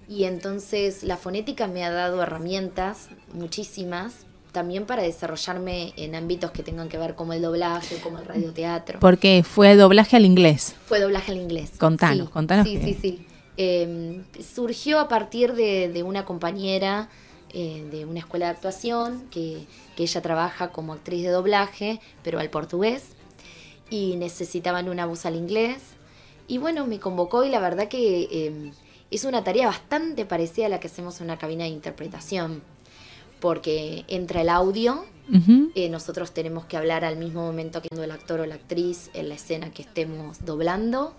F: Y entonces la fonética me ha dado herramientas, muchísimas, también para desarrollarme en ámbitos que tengan que ver como el doblaje, como el radioteatro.
C: Porque fue doblaje al inglés.
F: Fue doblaje al inglés.
C: Contanos.
F: Sí. Surgió a partir de una compañera de una escuela de actuación que ella trabaja como actriz de doblaje, pero al portugués, y necesitaban una voz al inglés. Y bueno, me convocó, y la verdad que es una tarea bastante parecida a la que hacemos en una cabina de interpretación, porque entra el audio, nosotros tenemos que hablar al mismo momento que el actor o la actriz en la escena que estemos doblando,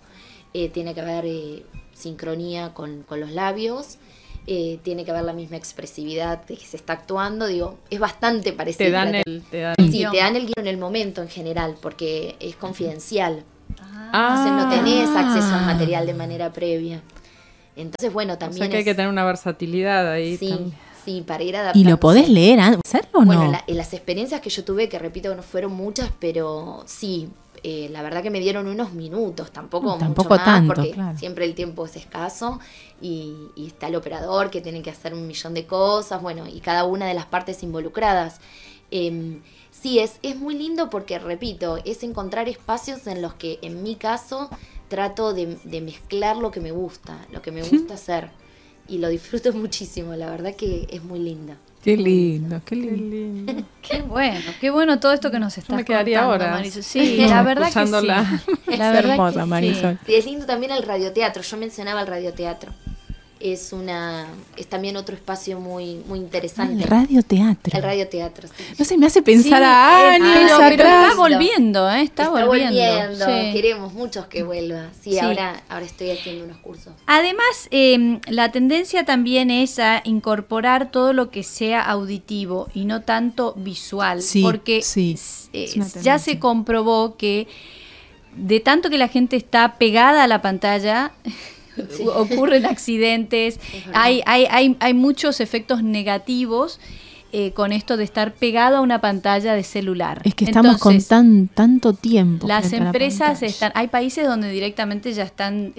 F: tiene que haber sincronía con los labios, tiene que haber la misma expresividad de que se está actuando, es bastante parecido.
D: Te dan el
F: guión en el momento en general, porque es confidencial. Entonces no tenés acceso al material de manera previa. Entonces, bueno, también.
D: O sea que hay que tener una versatilidad ahí.
F: Sí, para ir adaptando.
C: ¿Y lo podés leer, hacerlo o no?
F: Bueno, las experiencias que yo tuve, que repito que no fueron muchas, pero sí, la verdad que me dieron unos minutos, tampoco mucho más,
C: tanto,
F: porque
C: claro.
F: Siempre el tiempo es escaso y está el operador que tiene que hacer 1.000.000 de cosas, bueno, y cada una de las partes involucradas. Sí, es muy lindo porque, repito, es encontrar espacios en los que, en mi caso, trato de mezclar lo que me gusta hacer, y lo disfruto muchísimo, la verdad que es muy linda.
C: Qué lindo, qué lindo.
D: Qué lindo.
B: Qué bueno todo esto que nos estás
D: Me quedaría
B: contando,
D: horas.
B: Marisol. Sí, la verdad que sí.
D: Escuchándola.
B: La verdad
C: hermosa,
B: que
C: Marisol.
F: Sí, es lindo también el radioteatro. Yo mencionaba el radioteatro. Es también otro espacio muy interesante.
C: El radioteatro.
F: El radioteatro, sí.
C: No sé, me hace pensar
B: Sí,
C: a años
B: pero
C: atrás.
B: está volviendo, está volviendo. Sí.
F: Queremos muchos que vuelva. Sí,
B: Sí.
F: Ahora estoy haciendo unos cursos.
B: Además, la tendencia también es a incorporar todo lo que sea auditivo y no tanto visual,
C: Sí,
B: porque
C: sí. Es una
B: ya
C: tendencia.
B: se comprobó que de tanto que la gente está pegada a la pantalla,
F: Sí.
B: ocurren accidentes, hay muchos efectos negativos con esto de estar pegado a una pantalla de celular.
C: Es que estamos
B: Entonces,
C: con tanto tiempo.
B: las
C: frente a la
B: empresas
C: pantalla.
B: hay países donde directamente ya están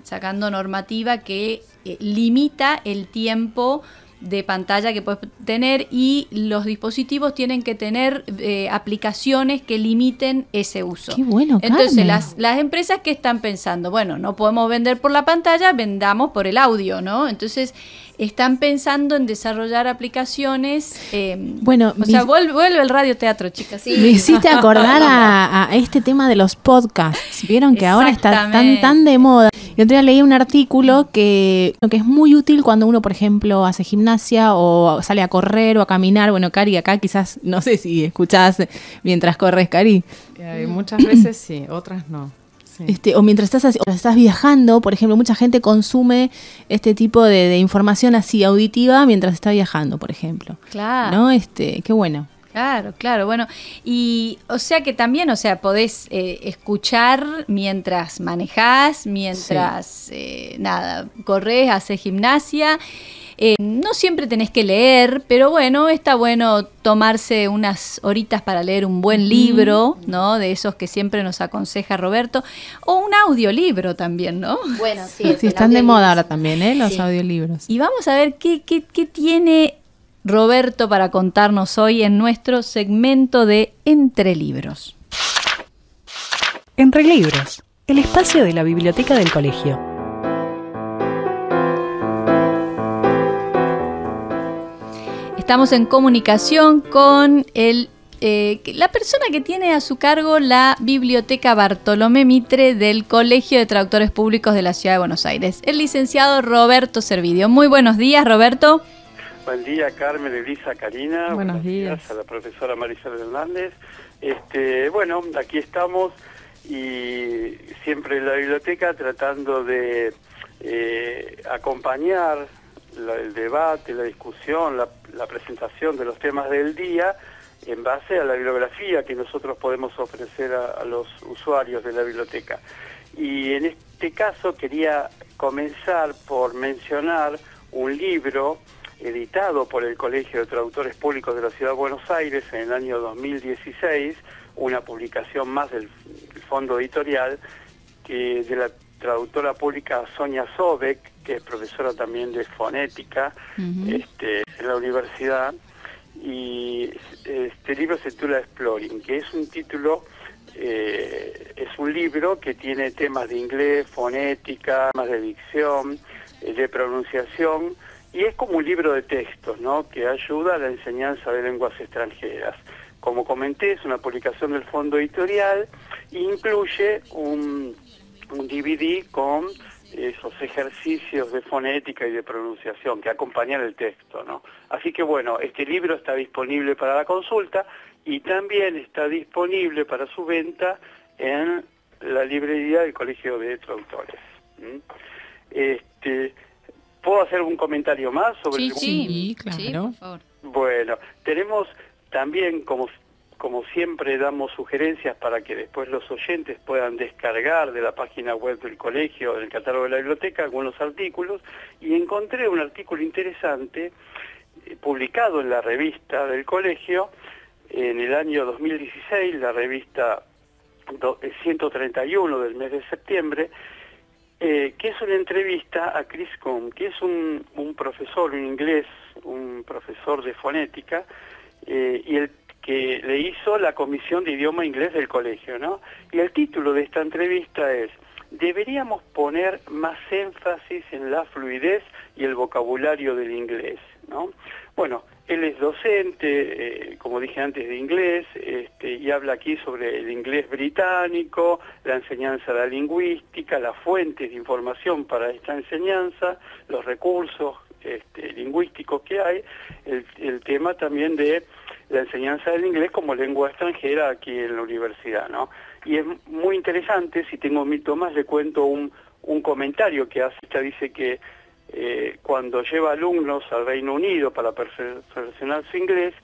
B: sacando normativa que limita el tiempo de pantalla que puedes tener y los dispositivos tienen que tener aplicaciones que limiten ese uso.
C: Qué bueno,
B: Entonces
C: Carmen.
B: las empresas que están pensando, bueno, no podemos vender por la pantalla, vendamos por el audio, ¿no? Entonces están pensando en desarrollar aplicaciones.
C: Bueno,
B: o sea, vuelve el radioteatro, chicas.
F: Sí.
C: Me hiciste acordar a este tema de los podcasts. Vieron que ahora está tan de moda. Y otro día leí un artículo que es muy útil cuando uno, por ejemplo, hace gimnasia o sale a correr o a caminar. Bueno, Cari, acá quizás, no sé si escuchás mientras corres, Cari.
D: Muchas veces sí, otras no. Sí.
C: O mientras estás viajando, por ejemplo, mucha gente consume este tipo de información así auditiva mientras está viajando, por ejemplo.
B: Claro.
C: ¿No? Qué bueno.
B: Claro, bueno, y o sea que también, podés escuchar mientras manejás, mientras, corres, haces gimnasia. No siempre tenés que leer, pero bueno, está bueno tomarse unas horitas para leer un buen libro, ¿no? De esos que siempre nos aconseja Roberto, o un audiolibro también, ¿no?
F: Bueno, sí.
C: Sí, están de moda ahora también, los
F: Sí.
C: audiolibros.
B: Y vamos a ver qué tiene Roberto para contarnos hoy en nuestro segmento de Entre Libros.
E: Entre Libros, el espacio de la biblioteca del colegio.
B: Estamos en comunicación con la persona que tiene a su cargo la Biblioteca Bartolomé Mitre del Colegio de Traductores Públicos de la Ciudad de Buenos Aires, el licenciado Roberto Servidio. Muy buenos días, Roberto.
H: Buen día, Carmen, Elisa, Karina.
D: Buenos días.
H: A la profesora Marisol Hernández. Bueno, aquí estamos y siempre en la biblioteca tratando de acompañar el debate, la discusión, la presentación de los temas del día en base a la bibliografía que nosotros podemos ofrecer a los usuarios de la biblioteca. Y en este caso quería comenzar por mencionar un libro editado por el Colegio de Traductores Públicos de la Ciudad de Buenos Aires en el año 2016, una publicación más del fondo editorial de la traductora pública Sonia Sobek, que es profesora también de fonética en la universidad, y este libro se titula Exploring, que es un título, es un libro que tiene temas de inglés, fonética, temas de dicción, de pronunciación, y es como un libro de textos, ¿no?, que ayuda a la enseñanza de lenguas extranjeras. Como comenté, es una publicación del fondo editorial e incluye un DVD con esos ejercicios de fonética y de pronunciación que acompañan el texto, ¿no? Así que bueno, este libro está disponible para la consulta y también está disponible para su venta en la librería del Colegio de Traductores. ¿Puedo hacer un comentario más sobre
B: Sí,
C: claro.
B: Sí, por favor.
H: Bueno, tenemos también, como siempre, damos sugerencias para que después los oyentes puedan descargar de la página web del colegio, del catálogo de la biblioteca, algunos artículos, y encontré un artículo interesante publicado en la revista del colegio en el año 2016, la revista 131 del mes de septiembre, que es una entrevista a Chris Coombe, que es un profesor en inglés, un profesor de fonética, y el que le hizo la comisión de idioma inglés del colegio, ¿no? Y el título de esta entrevista es «Deberíamos poner más énfasis en la fluidez y el vocabulario del inglés». ¿no? Bueno, él es docente, como dije antes, de inglés, y habla aquí sobre el inglés británico, la enseñanza de la lingüística, las fuentes de información para esta enseñanza, los recursos lingüísticos que hay, el tema también de la enseñanza del inglés como lengua extranjera aquí en la universidad, ¿no? Y es muy interesante, si tengo un minuto más, le cuento un comentario que hace. Esta dice que cuando lleva alumnos al Reino Unido para perfeccionar su inglés,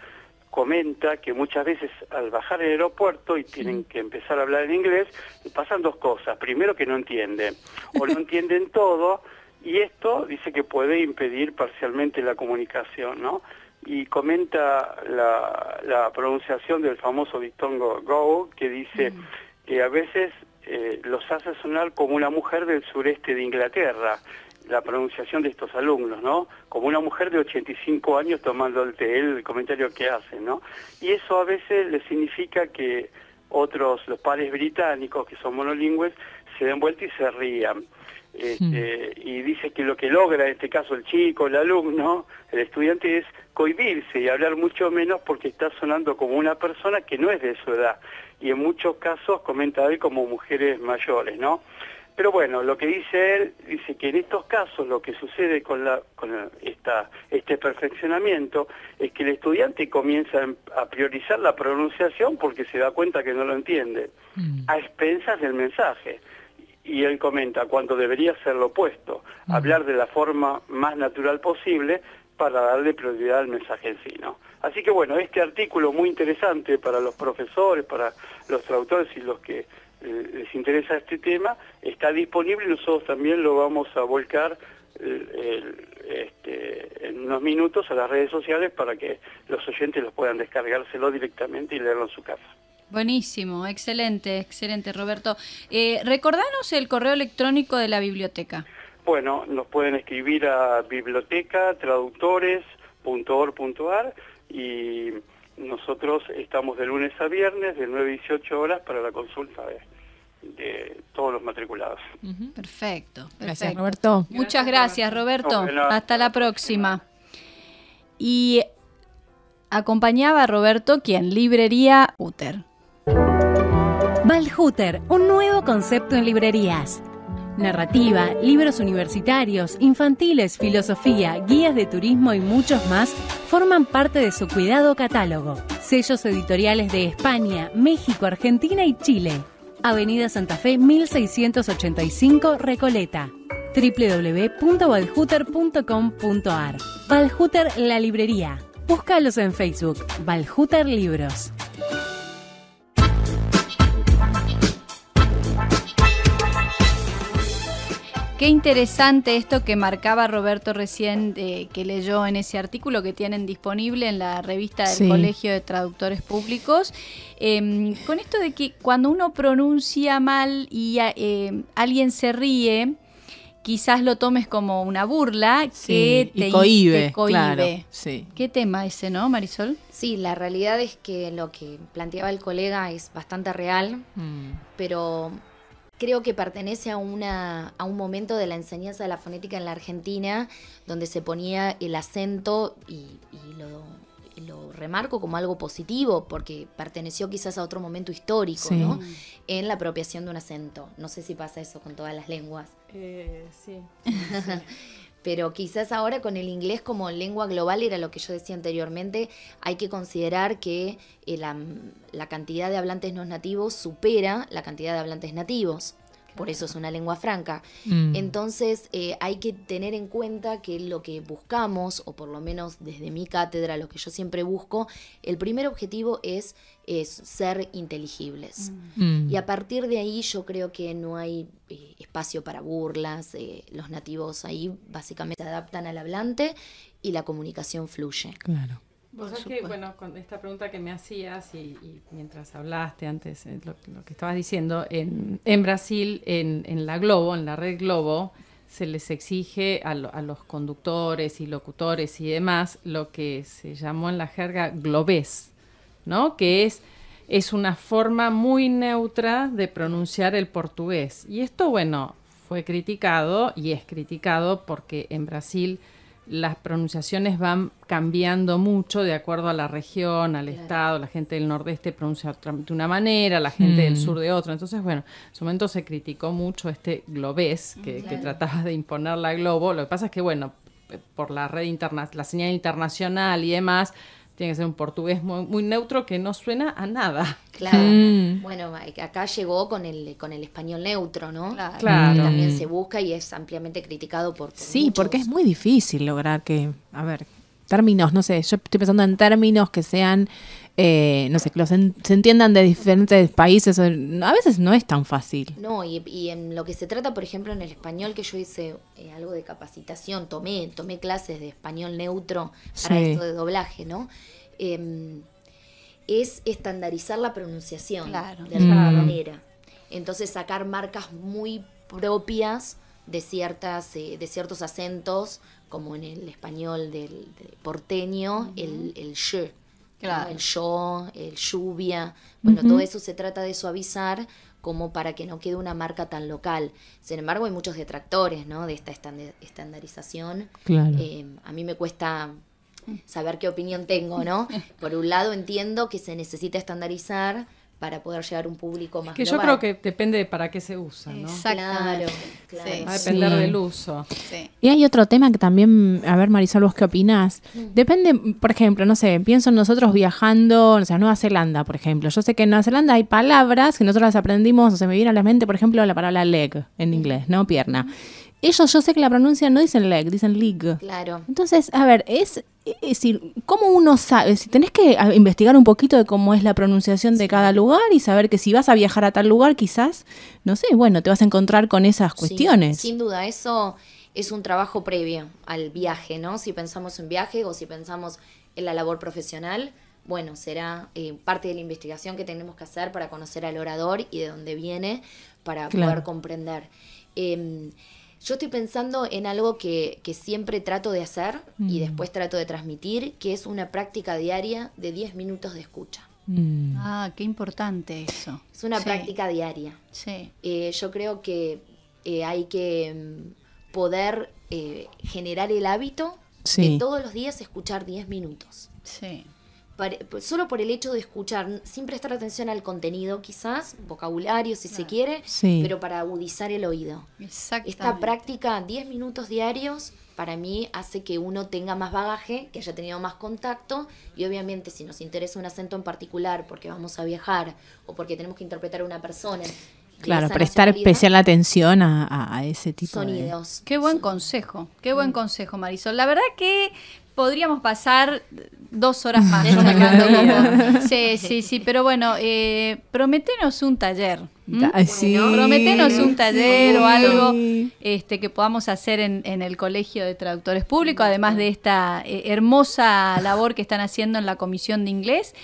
H: comenta que muchas veces al bajar al aeropuerto y tienen que empezar a hablar en inglés, pasan dos cosas. Primero, que no entienden, o no entienden todo, y esto dice que puede impedir parcialmente la comunicación, ¿no? Y comenta la pronunciación del famoso dictongo Go, que dice que a veces los hace sonar como una mujer del sureste de Inglaterra, la pronunciación de estos alumnos, ¿no? Como una mujer de 85 años tomando el té, el comentario que hacen, ¿no? Y eso a veces le significa que los pares británicos, que son monolingües, se den vuelta y se rían. Y dice que lo que logra en este caso el chico, el alumno, el estudiante, es cohibirse y hablar mucho menos porque está sonando como una persona que no es de su edad, y en muchos casos comenta él como mujeres mayores, ¿no? Pero bueno, lo que dice él, dice que en estos casos lo que sucede con este perfeccionamiento es que el estudiante comienza a priorizar la pronunciación porque se da cuenta que no lo entiende, a expensas del mensaje. Y él comenta cuando debería ser lo opuesto, hablar de la forma más natural posible para darle prioridad al mensaje en sí, ¿no? Así que bueno, este artículo muy interesante para los profesores, para los traductores y los que les interesa este tema, está disponible y nosotros también lo vamos a volcar en unos minutos a las redes sociales para que los oyentes los puedan descargárselo directamente y leerlo en su casa.
B: Buenísimo, excelente, excelente, Roberto. Recordanos el correo electrónico de la biblioteca.
H: Bueno, nos pueden escribir a bibliotecatraductores.org.ar y nosotros estamos de lunes a viernes de 9 a 18 horas para la consulta de todos los matriculados.
B: Perfecto.
C: Gracias, Roberto.
B: Muchas gracias, Roberto.
H: No,
B: hasta la próxima. Y acompañaba a Roberto, quien Librería Hutter.
E: Valhutter, un nuevo concepto en librerías. Narrativa, libros universitarios, infantiles, filosofía, guías de turismo y muchos más forman parte de su cuidado catálogo. Sellos editoriales de España, México, Argentina y Chile. Avenida Santa Fe 1685, Recoleta. www.valhutter.com.ar. Valhutter, la librería. Búscalos en Facebook, Valhutter Libros.
B: Qué interesante esto que marcaba Roberto recién, que leyó en ese artículo que tienen disponible en la revista del Colegio de Traductores Públicos, con esto de que cuando uno pronuncia mal y alguien se ríe, quizás lo tomes como una burla que te cohíbe.
C: Claro, sí.
B: Qué tema ese, ¿no, Marisol?
F: Sí, la realidad es que lo que planteaba el colega es bastante real, pero creo que pertenece a un momento de la enseñanza de la fonética en la Argentina donde se ponía el acento y lo remarco como algo positivo porque perteneció quizás a otro momento histórico, ¿no? En la apropiación de un acento. No sé si pasa eso con todas las lenguas.
D: Sí.
F: Pero quizás ahora con el inglés como lengua global, era lo que yo decía anteriormente, hay que considerar que la cantidad de hablantes no nativos supera la cantidad de hablantes nativos. Por eso es una lengua franca. Entonces hay que tener en cuenta que lo que buscamos, o por lo menos desde mi cátedra, lo que yo siempre busco, el primer objetivo es ser inteligibles. Y a partir de ahí yo creo que no hay espacio para burlas. Los nativos ahí básicamente se adaptan al hablante y la comunicación fluye.
C: Claro.
D: Vos sabés que, bueno, con esta pregunta que me hacías y mientras hablaste antes, lo que estabas diciendo, en Brasil, en la Globo, en la red Globo, se les exige a los conductores y locutores y demás lo que se llamó en la jerga globés, ¿no? Que es una forma muy neutra de pronunciar el portugués. Y esto, bueno, fue criticado y es criticado porque en Brasil las pronunciaciones van cambiando mucho de acuerdo a la región, al estado. La gente del nordeste pronuncia de una manera, la gente del sur de otra. Entonces, bueno, en su momento se criticó mucho este globés que trataba de imponer la Globo. Lo que pasa es que, bueno, por la red la señal internacional y demás, tiene que ser un portugués muy, muy neutro que no suena a nada.
F: Claro. Bueno, acá llegó con el español neutro, ¿no?
D: Claro.
F: Que también se busca y es ampliamente criticado por
C: sí,
F: muchos.
C: porque es muy difícil lograr que, a ver, términos, no sé, yo estoy pensando en términos que sean, no sé, que se entiendan de diferentes países. A veces no es tan fácil.
F: No, y en lo que se trata, por ejemplo, en el español, que yo hice algo de capacitación, tomé clases de español neutro para esto de doblaje, ¿no? Es estandarizar la pronunciación de alguna manera. Entonces sacar marcas muy propias de ciertos acentos, como en el español del porteño, el sh, ¿no? El yo, el lluvia. Bueno, todo eso se trata de suavizar como para que no quede una marca tan local. Sin embargo, hay muchos detractores, ¿no? De esta estandarización. Claro. A mí me cuesta saber qué opinión tengo, ¿no? Por un lado entiendo que se necesita estandarizar para poder llegar a un público más global.
D: Yo creo que depende de para qué se usa, ¿no?
F: Claro.
D: Va a depender del uso.
C: Sí. Y hay otro tema que también, a ver, Marisol, ¿vos qué opinás? Depende, por ejemplo, no sé, pienso en nosotros viajando, o sea, a Nueva Zelanda, por ejemplo. Yo sé que en Nueva Zelanda hay palabras que nosotros las aprendimos, o se me viene a la mente, por ejemplo, la palabra leg en inglés, ¿no? Pierna. Ellos, yo sé que la pronuncian, no dicen leg, dicen lig.
F: Claro.
C: Entonces, a ver, es decir, ¿cómo uno sabe? Si tenés que investigar un poquito de cómo es la pronunciación de cada lugar y saber que si vas a viajar a tal lugar, quizás, no sé, bueno, te vas a encontrar con esas cuestiones.
F: Sin duda, eso es un trabajo previo al viaje, ¿no? Si pensamos en viaje o si pensamos en la labor profesional, bueno, será parte de la investigación que tenemos que hacer para conocer al orador y de dónde viene para poder comprender. Yo estoy pensando en algo que siempre trato de hacer y después trato de transmitir, que es una práctica diaria de 10 minutos de escucha.
B: Ah, qué importante eso.
F: Es una práctica diaria.
B: Sí.
F: Yo creo que hay que poder generar el hábito de todos los días escuchar 10 minutos.
B: Sí.
F: Solo por el hecho de escuchar, sin prestar atención al contenido, quizás, vocabulario si se quiere, pero para agudizar el oído. Exactamente. Esta práctica, 10 minutos diarios, para mí hace que uno tenga más bagaje, que haya tenido más contacto, y obviamente si nos interesa un acento en particular, porque vamos a viajar, o porque tenemos que interpretar a una persona.
C: Claro, prestar especial atención a ese tipo de
F: sonidos.
B: Qué buen consejo, Marisol. La verdad que podríamos pasar 2 horas más sacando como... Sí, pero bueno, prometenos un taller. Prometenos un taller o algo que podamos hacer en el Colegio de Traductores Públicos, además de esta hermosa labor que están haciendo en la Comisión de Inglés.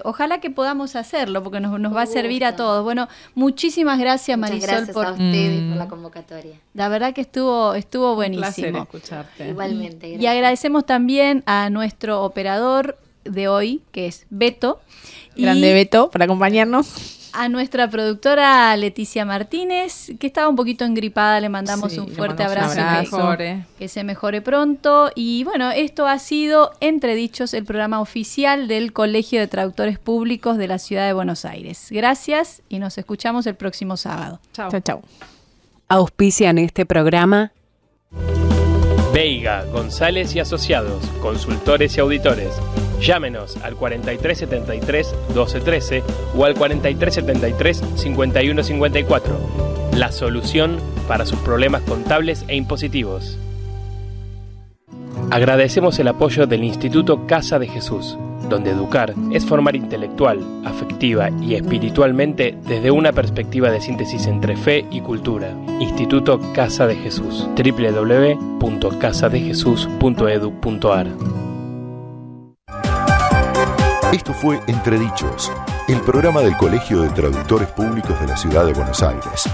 B: Ojalá que podamos hacerlo, porque nos va a servir a todos. Bueno, muchísimas gracias, Marisol.
F: Gracias a ustedes por la convocatoria.
B: La verdad que estuvo buenísimo.
D: Un placer escucharte.
F: Igualmente. Gracias.
B: Y agradecemos también a nuestro operador de hoy, que es Beto.
C: Grande Beto, por acompañarnos.
B: A nuestra productora Leticia Martínez, que estaba un poquito engripada, le mandamos un fuerte abrazo. Que se mejore pronto. Y bueno, esto ha sido Entredichos, el programa oficial del Colegio de Traductores Públicos de la Ciudad de Buenos Aires. Gracias y nos escuchamos el próximo sábado.
C: Chau. Chau.
E: Auspician este programa
I: Veiga, González y Asociados, consultores y auditores. Llámenos al 4373-1213 o al 4373-5154. La solución para sus problemas contables e impositivos. Agradecemos el apoyo del Instituto Casa de Jesús, donde educar es formar intelectual, afectiva y espiritualmente desde una perspectiva de síntesis entre fe y cultura. Instituto Casa de Jesús. www.casadejesús.edu.ar.
A: Esto fue Entredichos, el programa del Colegio de Traductores Públicos de la Ciudad de Buenos Aires.